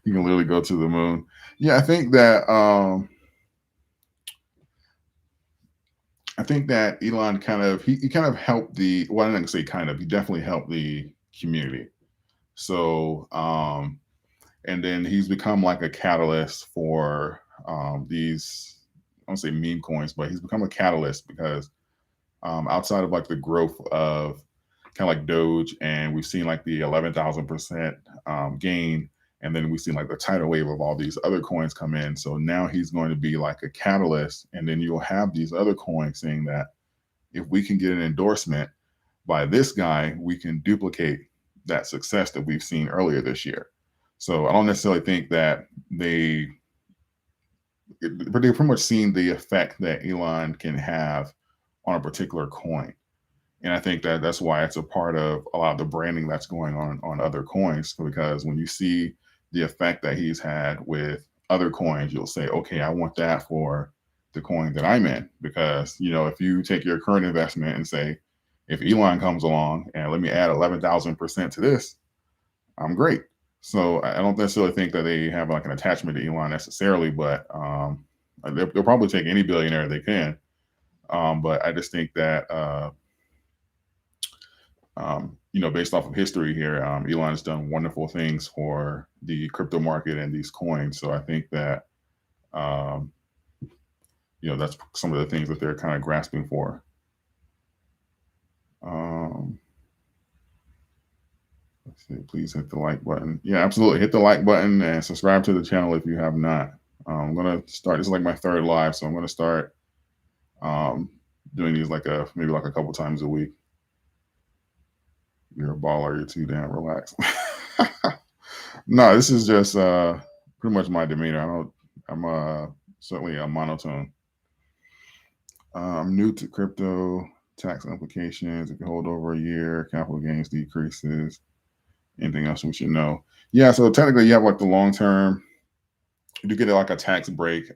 He can literally go to the moon. Yeah, I think that Elon kind of he kind of helped I'm not gonna say kind of, he definitely helped the community. So and then he's become like a catalyst for these, I don't say meme coins, but he's become a catalyst because outside of like the growth of kind of like Doge, and we've seen like the 11,000% gain, and then we've seen like the tidal wave of all these other coins come in. So now he's going to be like a catalyst, and then you'll have these other coins saying that if we can get an endorsement by this guy, we can duplicate that success that we've seen earlier this year. So I don't necessarily think that but they've pretty much seen the effect that Elon can have on a particular coin. And I think that that's why it's a part of a lot of the branding that's going on other coins, because when you see the effect that he's had with other coins. You'll say, okay, I want that for the coin that I'm in. Because, if you take your current investment and say, if Elon comes along and let me add 11,000% to this, I'm great. So I don't necessarily think that they have like an attachment to Elon necessarily, but they'll probably take any billionaire they can. But I just think that, based off of history here, Elon has done wonderful things for the crypto market and these coins. So I think that, um, that's some of the things that they're kind of grasping for. Let's see, please hit the like button. Yeah, absolutely. Hit the like button and subscribe to the channel if you have not. I'm going to start. This is like my third live, so I'm going to start um, doing these maybe like a couple times a week. You're a baller. You're too damn relaxed. No, this is just pretty much my demeanor. I'm certainly a monotone. I'm new to crypto. Tax implications. If you hold over a year, capital gains decreases. Anything else we should know? Yeah, so technically you have like the long term. You do get like a tax break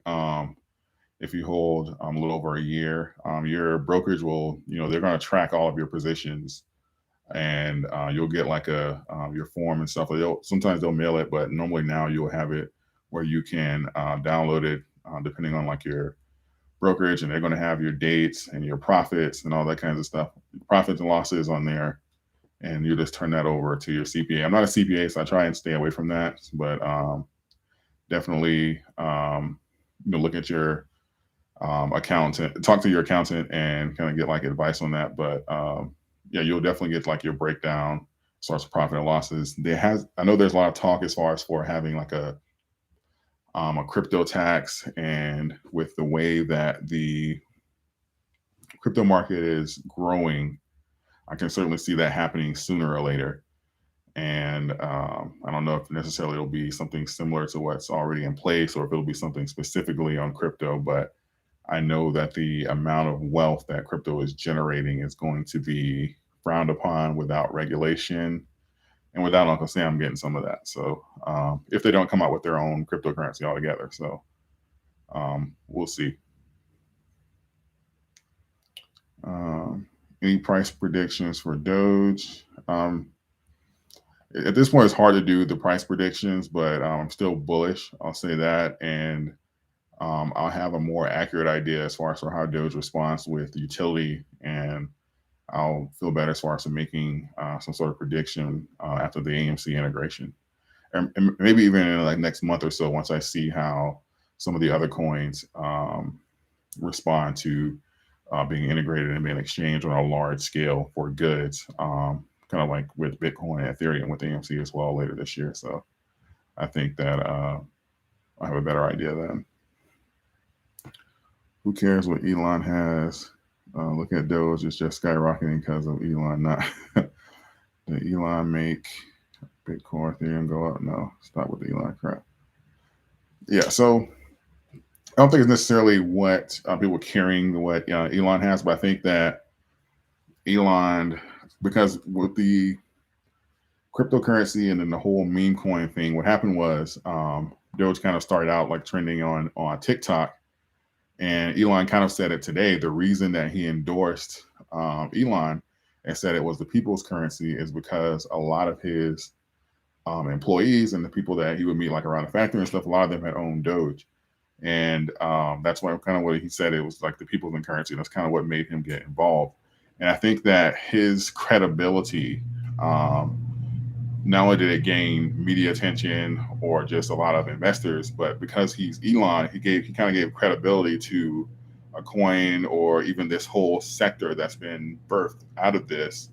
if you hold a little over a year. Your brokerage will, they're going to track all of your positions, and you'll get like your form and stuff. Sometimes they'll mail it, but normally now you'll have it where you can download it depending on like your brokerage, and they're going to have your dates and your profits and all that kinds of stuff, profits and losses on there, and you just turn that over to your CPA. I'm not a CPA, so I try and stay away from that, but definitely look at your accountant, talk to your accountant, and kind of get like advice on that. But yeah, you'll definitely get like your breakdown as far as profit and losses. I know there's a lot of talk as far as for having like a crypto tax, and with the way that the crypto market is growing, I can certainly see that happening sooner or later. And I don't know if necessarily it'll be something similar to what's already in place, or if it'll be something specifically on crypto. But I know that the amount of wealth that crypto is generating is going to be frowned upon without regulation. And without Uncle Sam getting some of that. So if they don't come out with their own cryptocurrency altogether. So we'll see. Any price predictions for Doge? At this point, it's hard to do the price predictions, but I'm still bullish. I'll say that. And I'll have a more accurate idea as far as for how Doge responds with utility, and I'll feel better as far as making some sort of prediction after the AMC integration, and maybe even in like next month or so, once I see how some of the other coins respond to being integrated and being exchanged on a large scale for goods, kind of like with Bitcoin and Ethereum with AMC as well later this year. So I think that I have a better idea then. Who cares what Elon has? Look at Doge, it's just skyrocketing because of Elon. Not did Elon make Bitcoin, Ethereum go up? No, stop with the Elon crap. Yeah, so I don't think it's necessarily what people carrying what Elon has, but I think that Elon, because with the cryptocurrency and then the whole meme coin thing, what happened was Doge kind of started out like trending on TikTok. And Elon kind of said it today. The reason that he endorsed Elon and said it was the people's currency is because a lot of his employees and the people that he would meet like around the factory and stuff, a lot of them had owned Doge. And that's why kind of what he said, it was like the people's currency. That's kind of what made him get involved. And I think that his credibility, not only did it gain media attention or just a lot of investors, but because he's Elon, he kind of gave credibility to a coin or even this whole sector that's been birthed out of this.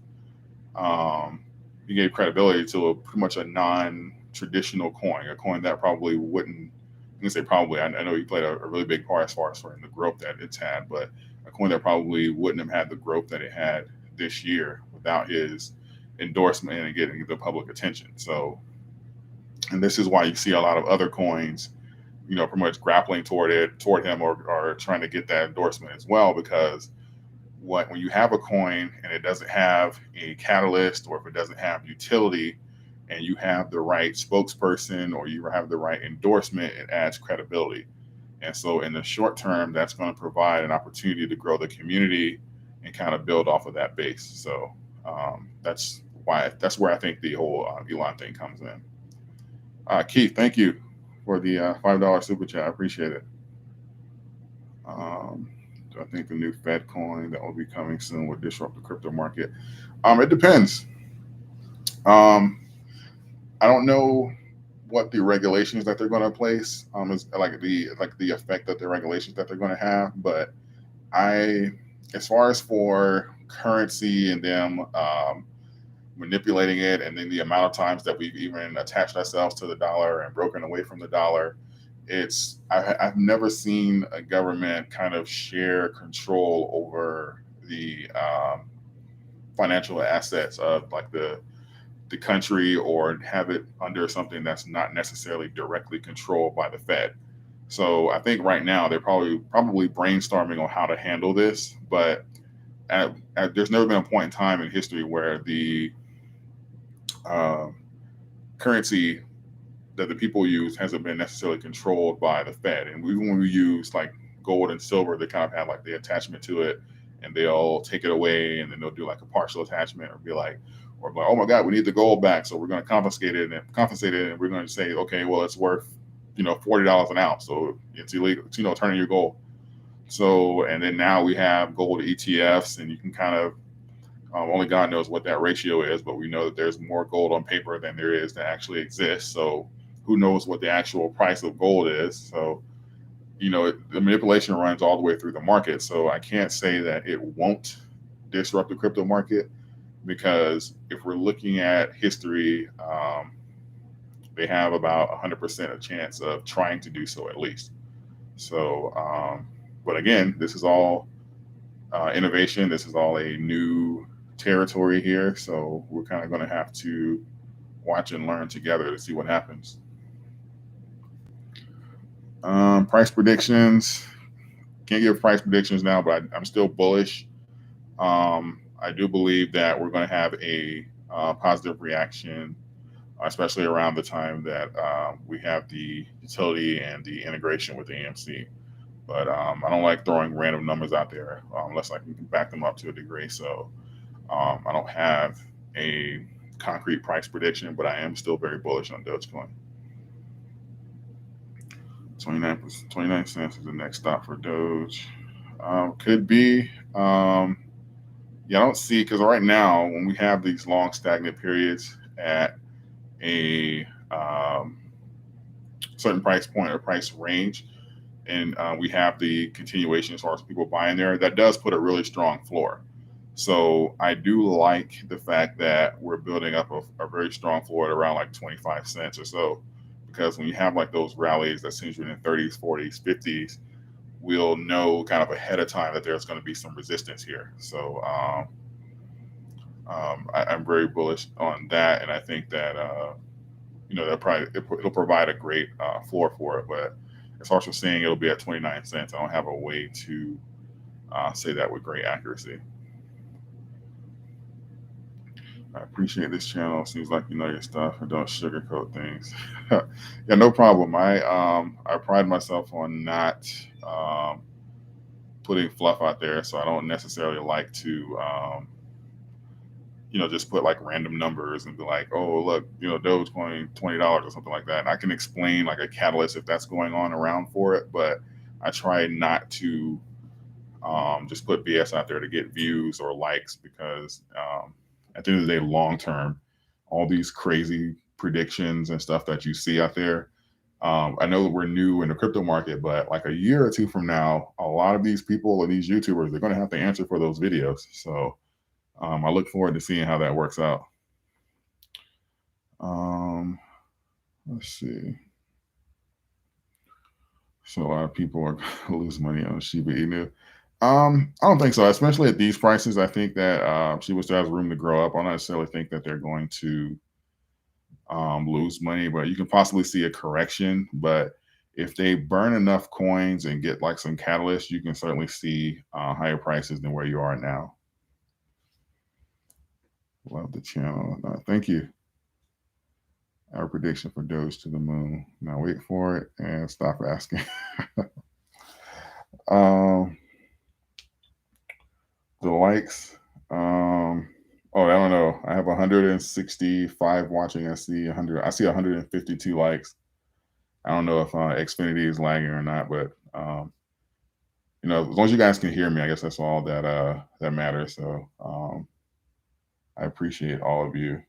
He gave credibility to pretty much a non-traditional coin, a coin that probably wouldn't. I'm gonna say probably. I know he played a really big part as far as for the growth that it's had, but a coin that probably wouldn't have had the growth that it had this year without his endorsement and getting the public attention. So, and this is why you see a lot of other coins, pretty much grappling toward him, or trying to get that endorsement as well. Because when you have a coin and it doesn't have a catalyst, or if it doesn't have utility, and you have the right spokesperson or you have the right endorsement, it adds credibility. And so in the short term, that's going to provide an opportunity to grow the community and kind of build off of that base. So that's where I think the whole Elon thing comes in. Keith, thank you for the $5 super chat. I appreciate it. Um, I think the new Fed coin that will be coming soon will disrupt the crypto market. It depends. Um, I don't know what the regulations that they're going to place is like the effect of the regulations that they're going to have, but I, as far as for currency and them manipulating it, and then the amount of times that we've even attached ourselves to the dollar and broken away from the dollar, I've never seen a government kind of share control over the financial assets of like the country, or have it under something that's not necessarily directly controlled by the Fed. So I think right now they're probably brainstorming on how to handle this, but there's never been a point in time in history where the uh, currency that the people use hasn't been necessarily controlled by the Fed. And even when we use like gold and silver, they kind of have like the attachment to it, and they'll take it away, and then they'll do like a partial attachment, or be like, oh my God, we need the gold back, so we're going to compensate it, and we're going to say, okay, well, it's worth $40 an ounce, so it's illegal, turning your gold. So, and then now we have gold ETFs, and you can kind of only God knows what that ratio is, but we know that there's more gold on paper than there is that actually exists. So who knows what the actual price of gold is? So, the manipulation runs all the way through the market. So I can't say that it won't disrupt the crypto market, because if we're looking at history, they have about 100% of chance of trying to do so at least. So, but again, this is all innovation. This is all a new territory here. So we're kind of going to have to watch and learn together to see what happens. Price predictions. Can't give price predictions now, but I'm still bullish. I do believe that we're going to have a positive reaction, especially around the time that we have the utility and the integration with AMC. But I don't like throwing random numbers out there unless I can back them up to a degree. So I don't have a concrete price prediction, but I am still very bullish on Dogecoin. 29 cents is the next stop for Doge. Could be. Yeah, I don't see, because right now when we have these long stagnant periods at a certain price point or price range, and we have the continuation as far as people buying there, that does put a really strong floor. So I do like the fact that we're building up a very strong floor at around like 25 cents or so, because when you have like those rallies that seems in the 30s, 40s, 50s, we'll know kind of ahead of time that there's going to be some resistance here. So I'm very bullish on that, and I think that it'll provide a great floor for it. But as far as saying it'll be at 29 cents, I don't have a way to say that with great accuracy. I appreciate this channel. Seems like you know your stuff and don't sugarcoat things. Yeah, no problem. I pride myself on not putting fluff out there, so I don't necessarily like to just put like random numbers and be like, oh look, Dogecoin $20 or something like that. And I can explain like a catalyst if that's going on around for it, but I try not to just put BS out there to get views or likes, because at the end of the day, long term, all these crazy predictions and stuff that you see out there. I know that we're new in the crypto market, but like a year or two from now, a lot of these people and these YouTubers, they're going to have to answer for those videos. So I look forward to seeing how that works out. Let's see. So a lot of people are going to lose money on Shiba Inu. I don't think so, especially at these prices. I think that Shiba still has room to grow up. I don't necessarily think that they're going to lose money, but you can possibly see a correction. But if they burn enough coins and get like some catalyst, you can certainly see higher prices than where you are now. Love the channel. Thank you. Our prediction for Doge to the moon. Now wait for it and stop asking. um, the likes. Oh, I don't know. I have 165 watching. I see 100. I see 152 likes. I don't know if Xfinity is lagging or not, but as long as you guys can hear me, I guess that's all that matters. So I appreciate all of you.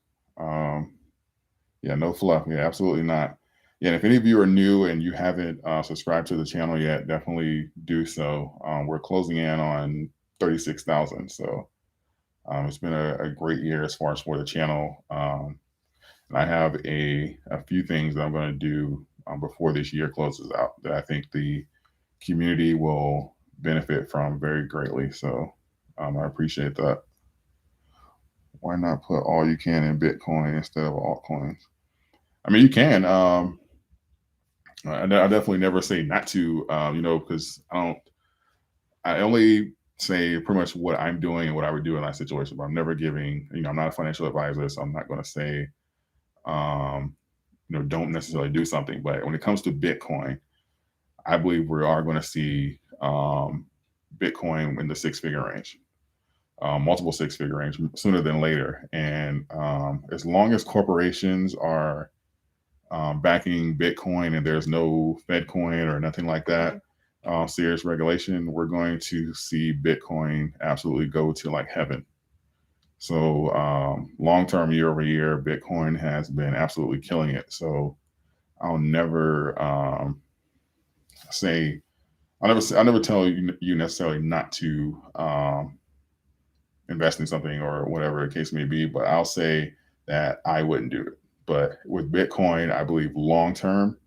Yeah, no fluff. Yeah, absolutely not. Yeah, and if any of you are new and you haven't subscribed to the channel yet, definitely do so. We're closing in on 36,000. So it's been a great year as far as for the channel. And I have a few things that I'm going to do before this year closes out that I think the community will benefit from very greatly. So I appreciate that. Why not put all you can in Bitcoin instead of altcoins? I mean, you can. I definitely never say not to, because I only say pretty much what I'm doing and what I would do in that situation, but I'm never giving, I'm not a financial advisor, so I'm not going to say, don't necessarily do something. But when it comes to Bitcoin, I believe we are going to see Bitcoin in the six-figure range, multiple six-figure range sooner than later. And as long as corporations are backing Bitcoin and there's no Fed coin or nothing like that, serious regulation, we're going to see Bitcoin absolutely go to like heaven. So long-term, year over year, Bitcoin has been absolutely killing it. So I'll never say, I'll never tell you necessarily not to invest in something or whatever the case may be, but I'll say that I wouldn't do it. But with Bitcoin, I believe long-term,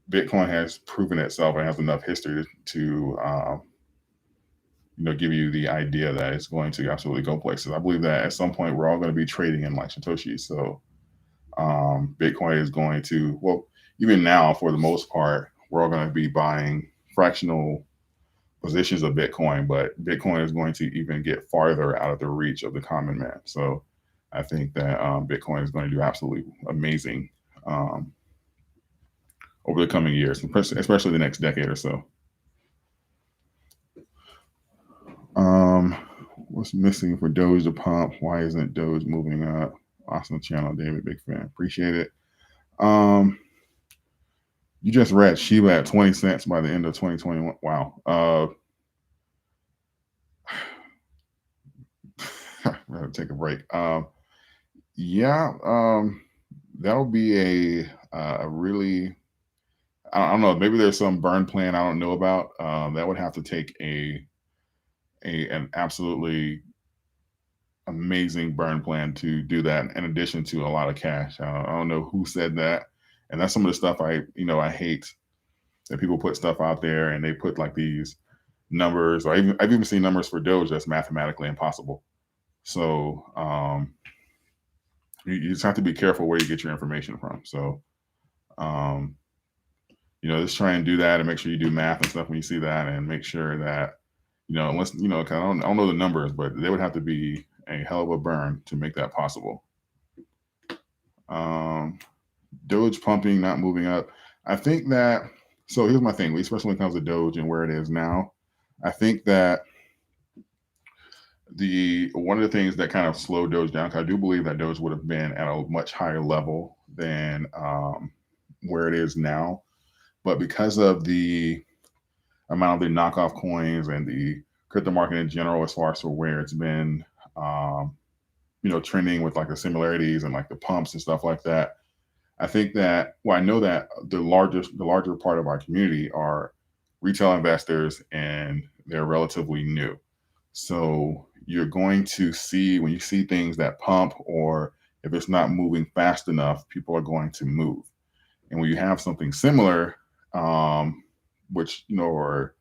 Bitcoin has proven itself and has enough history to give you the idea that it's going to absolutely go places. I believe that at some point we're all going to be trading in like Satoshi. So Bitcoin is going to, well, even now for the most part, we're all going to be buying fractional positions of Bitcoin, but Bitcoin is going to even get farther out of the reach of the common man. So I think that Bitcoin is going to do absolutely amazing over the coming years, especially the next decade or so. What's missing for Doge to pump? Why isn't Doge moving up? Awesome channel, David. Big fan. Appreciate it. You just read Shiba at 20 cents by the end of 2021. Wow. Rather take a break. That'll be a really, I don't know, maybe there's some burn plan I don't know about. That would have to take an absolutely amazing burn plan to do that, in addition to a lot of cash. I don't know who said that, and that's some of the stuff I hate, that people put stuff out there and they put like these numbers, or I've even seen numbers for Doge that's mathematically impossible. So you just have to be careful where you get your information from. So just try and do that and make sure you do math and stuff when you see that, and make sure that unless I don't know the numbers, but they would have to be a hell of a burn to make that possible. Doge pumping, not moving up. I think that, so here's my thing, especially when it comes to Doge and where it is now. I think that one of the things that kind of slowed Doge down, because I do believe that Doge would have been at a much higher level than where it is now. But because of the amount of the knockoff coins and the crypto market in general, as far as for where it's been, trending with like the similarities and like the pumps and stuff like that, I think that, I know that the larger part of our community are retail investors, and they're relatively new. So you're going to see, when you see things that pump, or if it's not moving fast enough, people are going to move. And when you have something similar, which, are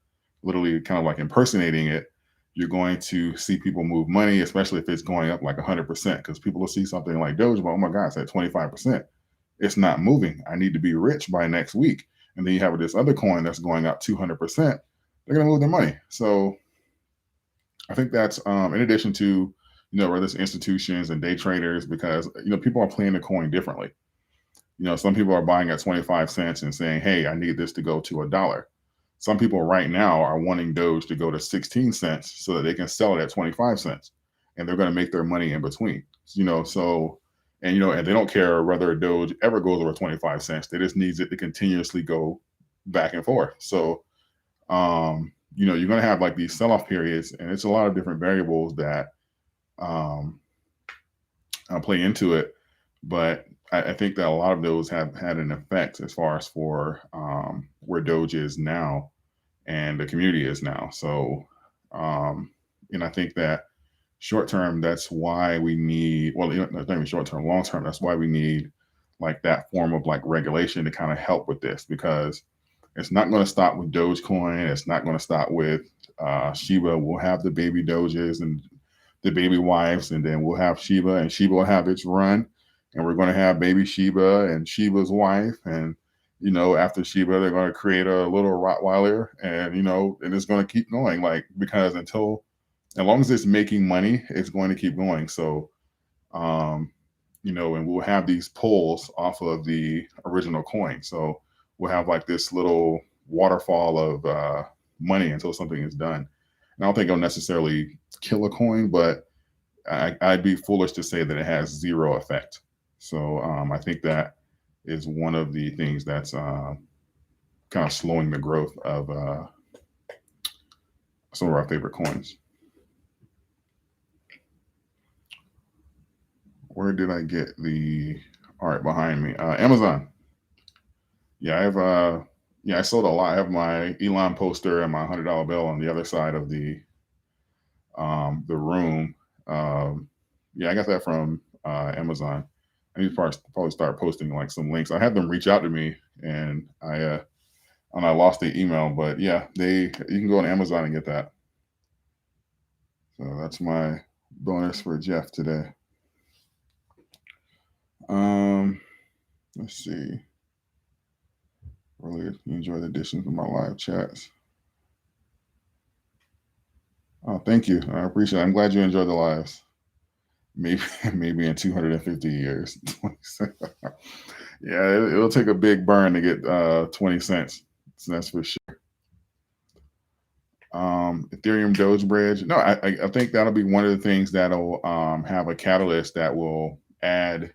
literally kind of like impersonating it, you're going to see people move money, especially if it's going up like 100%, because people will see something like Doge, but oh my God, it's at 25%. It's not moving. I need to be rich by next week. And then you have this other coin that's going up 200%. They're going to move their money. So I think that's in addition to, whether it's institutions and day traders, because, people are playing the coin differently. Some people are buying at 25 cents and saying, hey, I need this to go to $1. Some people right now are wanting Doge to go to 16 cents so that they can sell it at 25 cents, and they're going to make their money in between. So and they don't care whether Doge ever goes over 25 cents. They just needs it to continuously go back and forth. So you're going to have like these sell-off periods, and it's a lot of different variables that um, play into it. But I think that a lot of those have had an effect as far as for where Doge is now and the community is now. So, and I think that short term, that's why we need, well, not even short term, long term, that's why we need like that form of like regulation to kind of help with this, because it's not going to stop with Dogecoin. It's not going to stop with Shiba. We'll have the baby Doges and the baby wives, and then we'll have Shiba, and Shiba will have its run, and we're going to have baby Shiba and Shiba's wife, and after Shiba, they're going to create a little Rottweiler, and and it's going to keep going, like, because as long as it's making money, it's going to keep going. So, and we'll have these pulls off of the original coin. So we'll have like this little waterfall of money until something is done. And I don't think it'll necessarily kill a coin, but I'd be foolish to say that it has zero effect. So I think that is one of the things that's kind of slowing the growth of some of our favorite coins. Where did I get all right, behind me? Amazon. Yeah, I sold a lot. I have my Elon poster and my $100 bill on the other side of the room. Yeah, I got that from Amazon. I need to probably start posting like some links. I had them reach out to me, and I lost the email, but yeah, you can go on Amazon and get that. So that's my bonus for Jeff today. Let's see. Really enjoy the additions of my live chats. Oh, thank you. I appreciate it. I'm glad you enjoyed the lives. Maybe in 250 years. Yeah, it'll take a big burn to get 20 cents. So that's for sure. Ethereum Doge Bridge. No, I think that'll be one of the things that'll have a catalyst that will add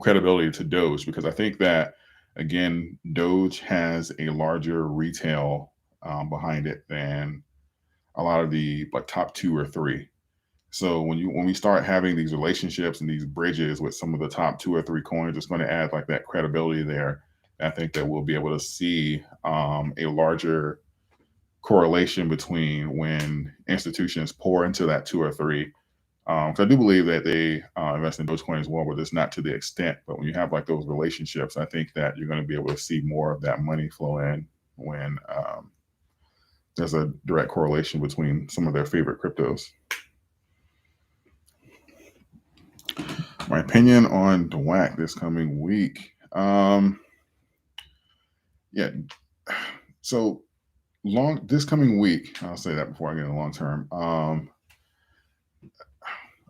credibility to Doge, because I think that, again, Doge has a larger retail behind it than a lot of the like top 2 or 3. So when we start having these relationships and these bridges with some of the top 2 or 3 coins, it's going to add like that credibility there. I think that we'll be able to see a larger correlation between when institutions pour into that 2 or 3. Because I do believe that they invest in Dogecoin as well, but it's not to the extent. But when you have like those relationships, I think that you're going to be able to see more of that money flow in when there's a direct correlation between some of their favorite cryptos. My opinion on DWAC this coming week. Yeah. So this coming week, I'll say that before I get into long term.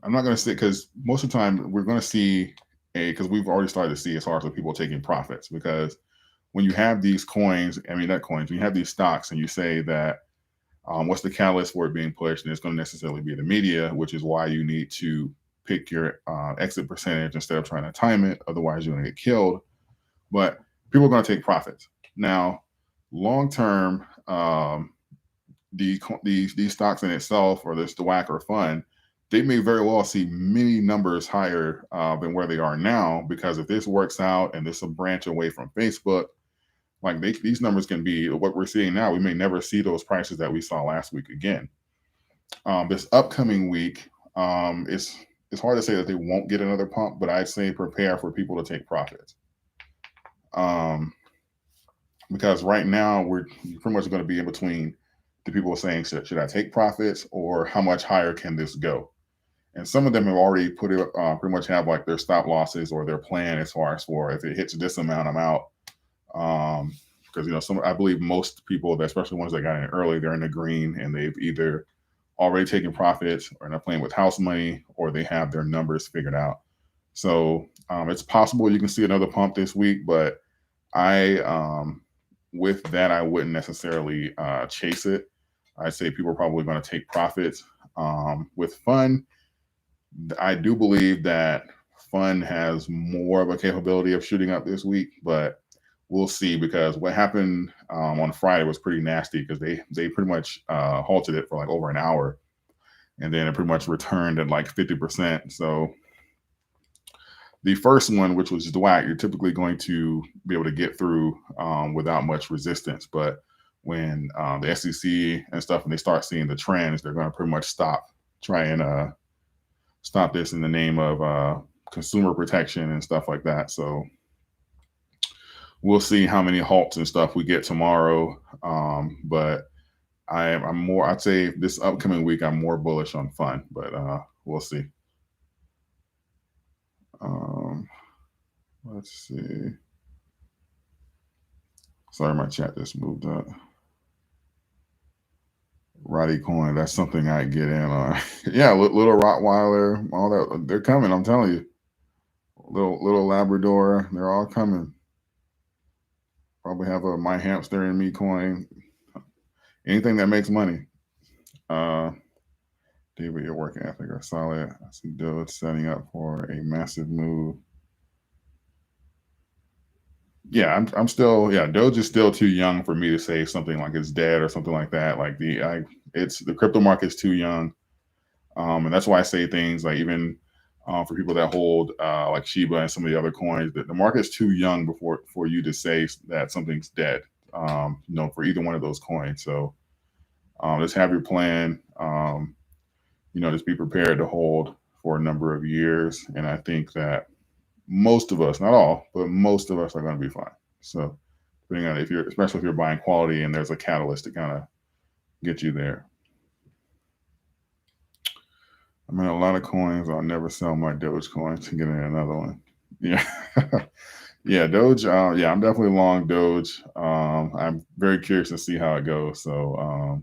I'm not going to say, because most of the time we're going to see because we've already started to see as far as the people taking profits, because when you have these coins, when you have these stocks and you say that what's the catalyst for it being pushed, and it's going to necessarily be the media, which is why you need to pick your exit percentage instead of trying to time it. Otherwise, you're going to get killed. But people are going to take profits. Now, long term, these stocks in itself, or this DWAC or fund, they may very well see many numbers higher than where they are now, because if this works out and this is a branch away from Facebook, like these numbers can be what we're seeing now. We may never see those prices that we saw last week again. This upcoming week, it's hard to say that they won't get another pump, but I'd say prepare for people to take profits. Because right now we're pretty much going to be in between the people saying, should I take profits, or how much higher can this go? And some of them have already put it, pretty much have like their stop losses or their plan as far as for if it hits this amount, I'm out. Because I believe most people, especially ones that got in early, they're in the green, and they've either already taken profits, or they're playing with house money, or they have their numbers figured out. So it's possible you can see another pump this week, but I with that I wouldn't necessarily chase it. I'd say people are probably going to take profits. With fun, I do believe that fun has more of a capability of shooting up this week, but we'll see, because what happened on Friday was pretty nasty, because they pretty much halted it for like over an hour, and then it pretty much returned at like 50%. So the first one, which was DWAC, you're typically going to be able to get through without much resistance. But when the SEC and stuff, when they start seeing the trends, they're going to pretty much try and stop this in the name of consumer protection and stuff like that. So we'll see how many halts and stuff we get tomorrow. But I'm more, I'd say this upcoming week, I'm more bullish on fun, but we'll see. Let's see. Sorry, my chat just moved up. Roddy Coin, that's something I get in on. Yeah, little Rottweiler, all that, they're coming. I'm telling you, little Labrador, they're all coming. Probably have a My Hamster and Me coin. Anything that makes money. David, your work ethic are solid. I see Doge setting up for a massive move. Yeah, I'm still, yeah, Doge is still too young for me to say something like it's dead or something like that. Like it's the crypto market's too young. And that's why I say things like, even for people that hold like Shiba and some of the other coins, that the market's too young for you to say that something's dead. For either one of those coins. So just have your plan. Just be prepared to hold for a number of years. And I think that most of us, not all, but most of us are going to be fine. So depending on especially if you're buying quality and there's a catalyst to kind of get you there. I mean, a lot of coins. I'll never sell my Dogecoin to get in another one. Yeah. Yeah, Doge. Yeah, I'm definitely long Doge. I'm very curious to see how it goes. So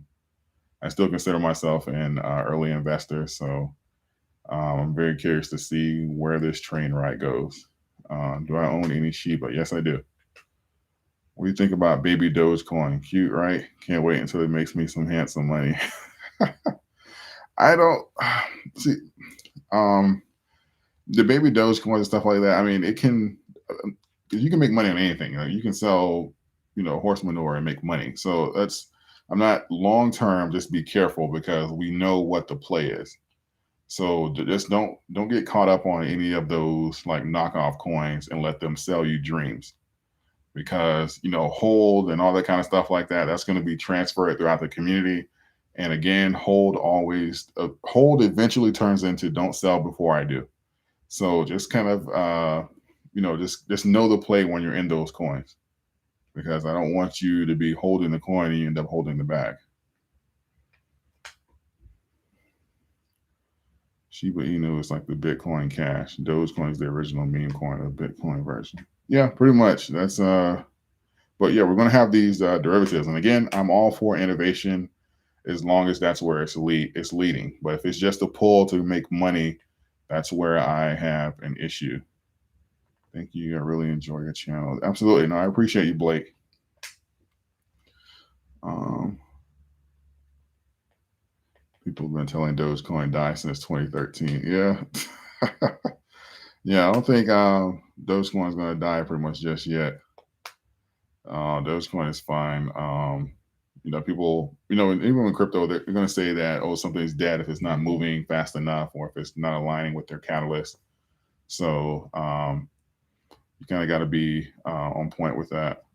I still consider myself an early investor. So I'm very curious to see where this train ride goes. Do I own any Shiba? Yes, I do. What do you think about baby Dogecoin? Cute, right? Can't wait until it makes me some handsome money. I don't see the baby Dogecoin and stuff like that. I mean, you can make money on anything. You can sell, horse manure and make money. So I'm not long term. Just be careful, because we know what the play is. So just don't get caught up on any of those like knockoff coins and let them sell you dreams, because hold and all that kind of stuff like that, that's going to be transferred throughout the community. And again, hold eventually turns into don't sell before I do. So just kind of just know the play when you're in those coins, because I don't want you to be holding the coin and you end up holding the bag. Shiba Inu is like the Bitcoin Cash. Dogecoin is the original meme coin of Bitcoin version. Yeah, pretty much. That's but yeah, we're gonna have these derivatives. And again, I'm all for innovation as long as that's where it's leading. But if it's just a pull to make money, that's where I have an issue. Thank you. I really enjoy your channel. Absolutely. No, I appreciate you, Blake. People have been telling Dogecoin die since 2013. Yeah. Yeah, I don't think Dogecoin is going to die pretty much just yet. Dogecoin is fine. People, even in crypto, they're going to say that, something's dead if it's not moving fast enough or if it's not aligning with their catalyst. So you kind of got to be on point with that.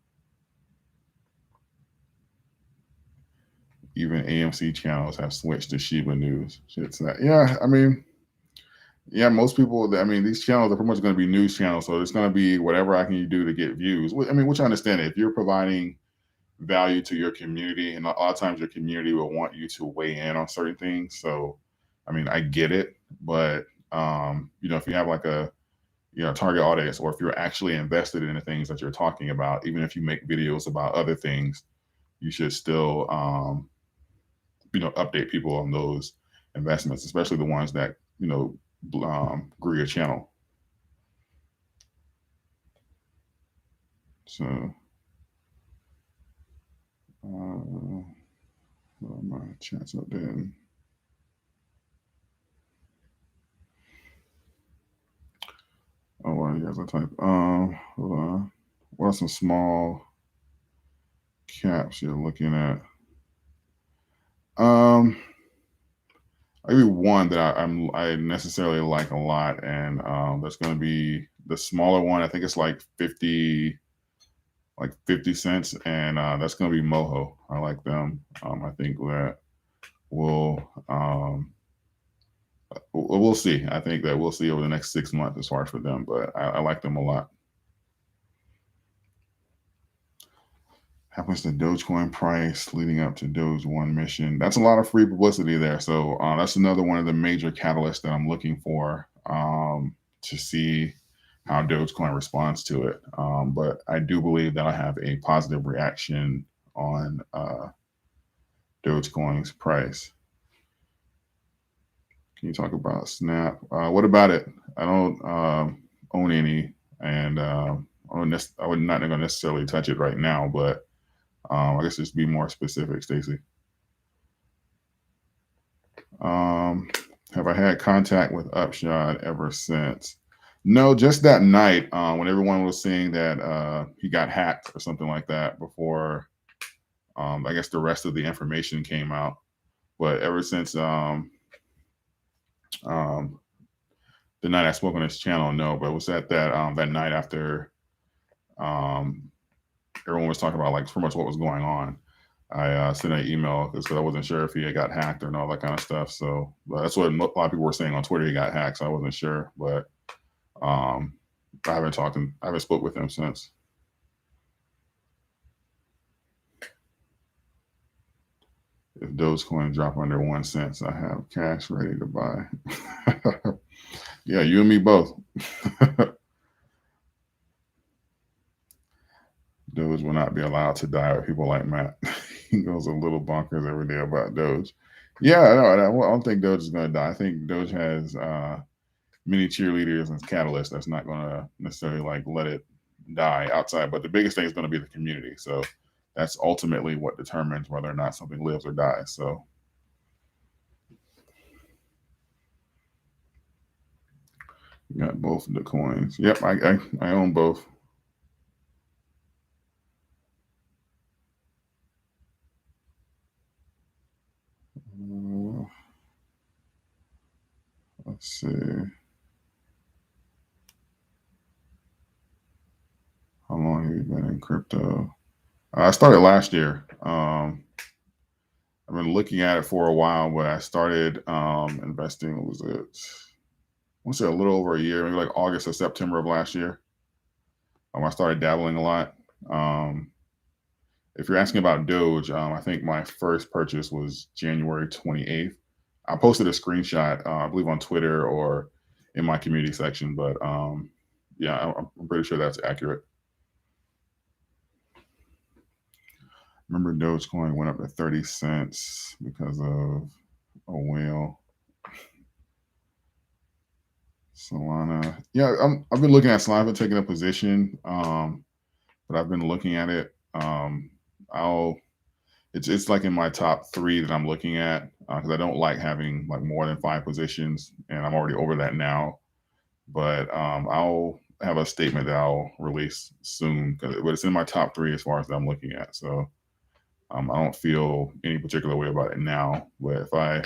Even AMC channels have switched to Shiba News. Yeah, I mean, yeah, most people, I mean, these channels are pretty much going to be news channels. So it's going to be whatever I can do to get views. I mean, which I understand it. If you're providing value to your community, and a lot of times your community will want you to weigh in on certain things. So, I mean, I get it. But, if you have like a, target audience, or if you're actually invested in the things that you're talking about, even if you make videos about other things, you should still, update people on those investments, especially the ones that, grew your channel. So, what are my chats up there? Oh, well, you guys are type. Hold on. What are some small caps you're looking at? Maybe one that I necessarily like a lot, and that's going to be the smaller one. I think it's like 50 cents, and that's going to be Moho. I like them. I think that will we'll see. I think that we'll see over the next 6 months as far as for them, but I like them a lot. Happens to Dogecoin price leading up to Doge one mission. That's a lot of free publicity there. So that's another one of the major catalysts that I'm looking for to see how Dogecoin responds to it. But I do believe that I have a positive reaction on Dogecoin's price. Can you talk about Snap? What about it? I don't own any, and I would not going to necessarily touch it right now, but I guess just be more specific, Stacy. Have I had contact with Upshot ever since? No, just that night when everyone was saying that he got hacked or something like that before I guess the rest of the information came out. But ever since um, the night I spoke on this channel, no. But it was at that night after everyone was talking about like pretty much what was going on. I sent an email because I wasn't sure if he had got hacked or all that kind of stuff. So that's what a lot of people were saying on Twitter. He got hacked, so I wasn't sure. But I haven't spoke with him since. If Dogecoin drop under 1 cent, I have cash ready to buy. Yeah, you and me both. Doge will not be allowed to die with people like Matt. He goes a little bonkers every day about Doge. Yeah, no, I don't think Doge is going to die. I think Doge has many cheerleaders and catalysts that's not going to necessarily like let it die outside. But the biggest thing is going to be the community. So that's ultimately what determines whether or not something lives or dies. So you got both the coins. Yep, I own both. Let's see. How long have you been in crypto? I started last year. I've been looking at it for a while, but I started investing. What was it? I want to say a little over a year, maybe like August or September of last year. I started dabbling a lot. Um, if you're asking about Doge, I think my first purchase was January 28th. I posted a screenshot, I believe, on Twitter or in my community section, but yeah, I'm pretty sure that's accurate. Remember, Dogecoin went up to 30 cents because of a whale. Solana. Yeah, I've been looking at Solana. I've been taking a position, but I've been looking at it. I'll it's like in my top three that I'm looking at because I don't like having like more than 5 positions, and I'm already over that now. But I'll have a statement that I'll release soon, but it's in my top three as far as that I'm looking at. So I don't feel any particular way about it now. But if I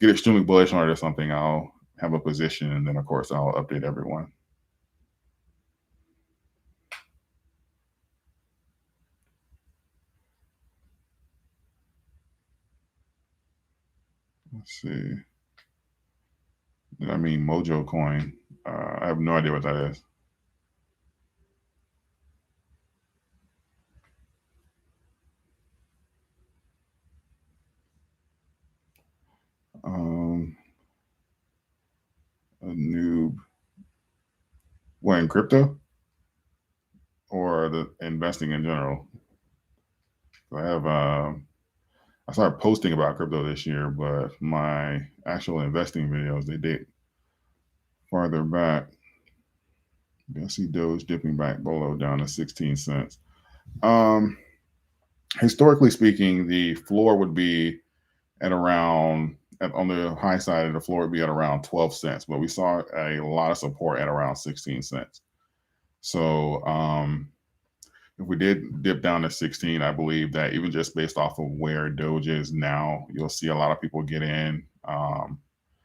get extremely bullish on it or something, I'll have a position, and then of course I'll update everyone. Let's see. Did I mean Mojo Coin? I have no idea what that is. A noob. What, in crypto or the investing in general? I have I started posting about crypto this year, but my actual investing videos they date farther back. I see Doge dipping back below down to 16 cents. Um, Historically speaking, the floor would be at around on the high side of the floor would be at around 12 cents, but we saw a lot of support at around 16 cents. So if we did dip down to 16, I believe that even just based off of where Doge is now, you'll see a lot of people get in.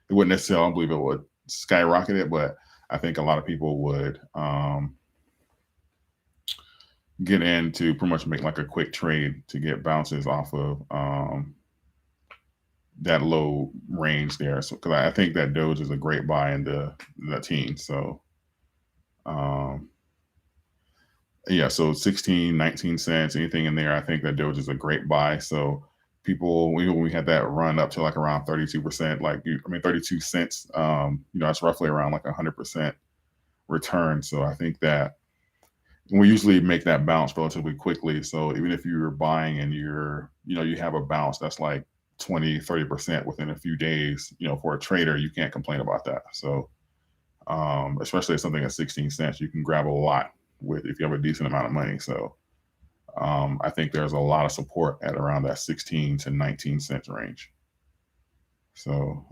It wouldn't necessarily, I don't believe it would skyrocket it, but I think a lot of people would get in to pretty much make like a quick trade to get bounces off of that low range there. So, because I think that Doge is a great buy in the team. So, um, yeah, so 16, 19 cents, anything in there, I think that Doge is a great buy. So, people, when we had that run up to like around 32%, 32 cents, that's roughly around like 100% return. So, I think that we usually make that bounce relatively quickly. So even if you're buying and you have a bounce that's like 20, 30% within a few days, for a trader, you can't complain about that. So especially something at 16 cents, you can grab a lot with if you have a decent amount of money. So I think there's a lot of support at around that 16 to 19 cents range. So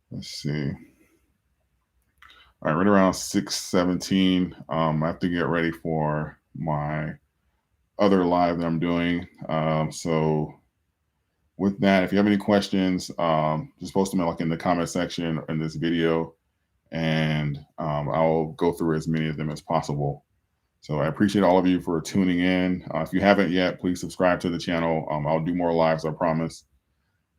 let's see. All right, right around 6:17. I have to get ready for my other live that I'm doing. So with that, if you have any questions, just post them like in the comment section in this video, and I'll go through as many of them as possible. So I appreciate all of you for tuning in. If you haven't yet, please subscribe to the channel. I'll do more lives, I promise.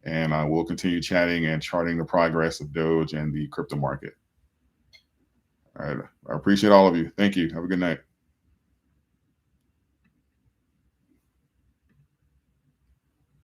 And I will continue chatting and charting the progress of Doge and the crypto market. All right. I appreciate all of you. Thank you. Have a good night.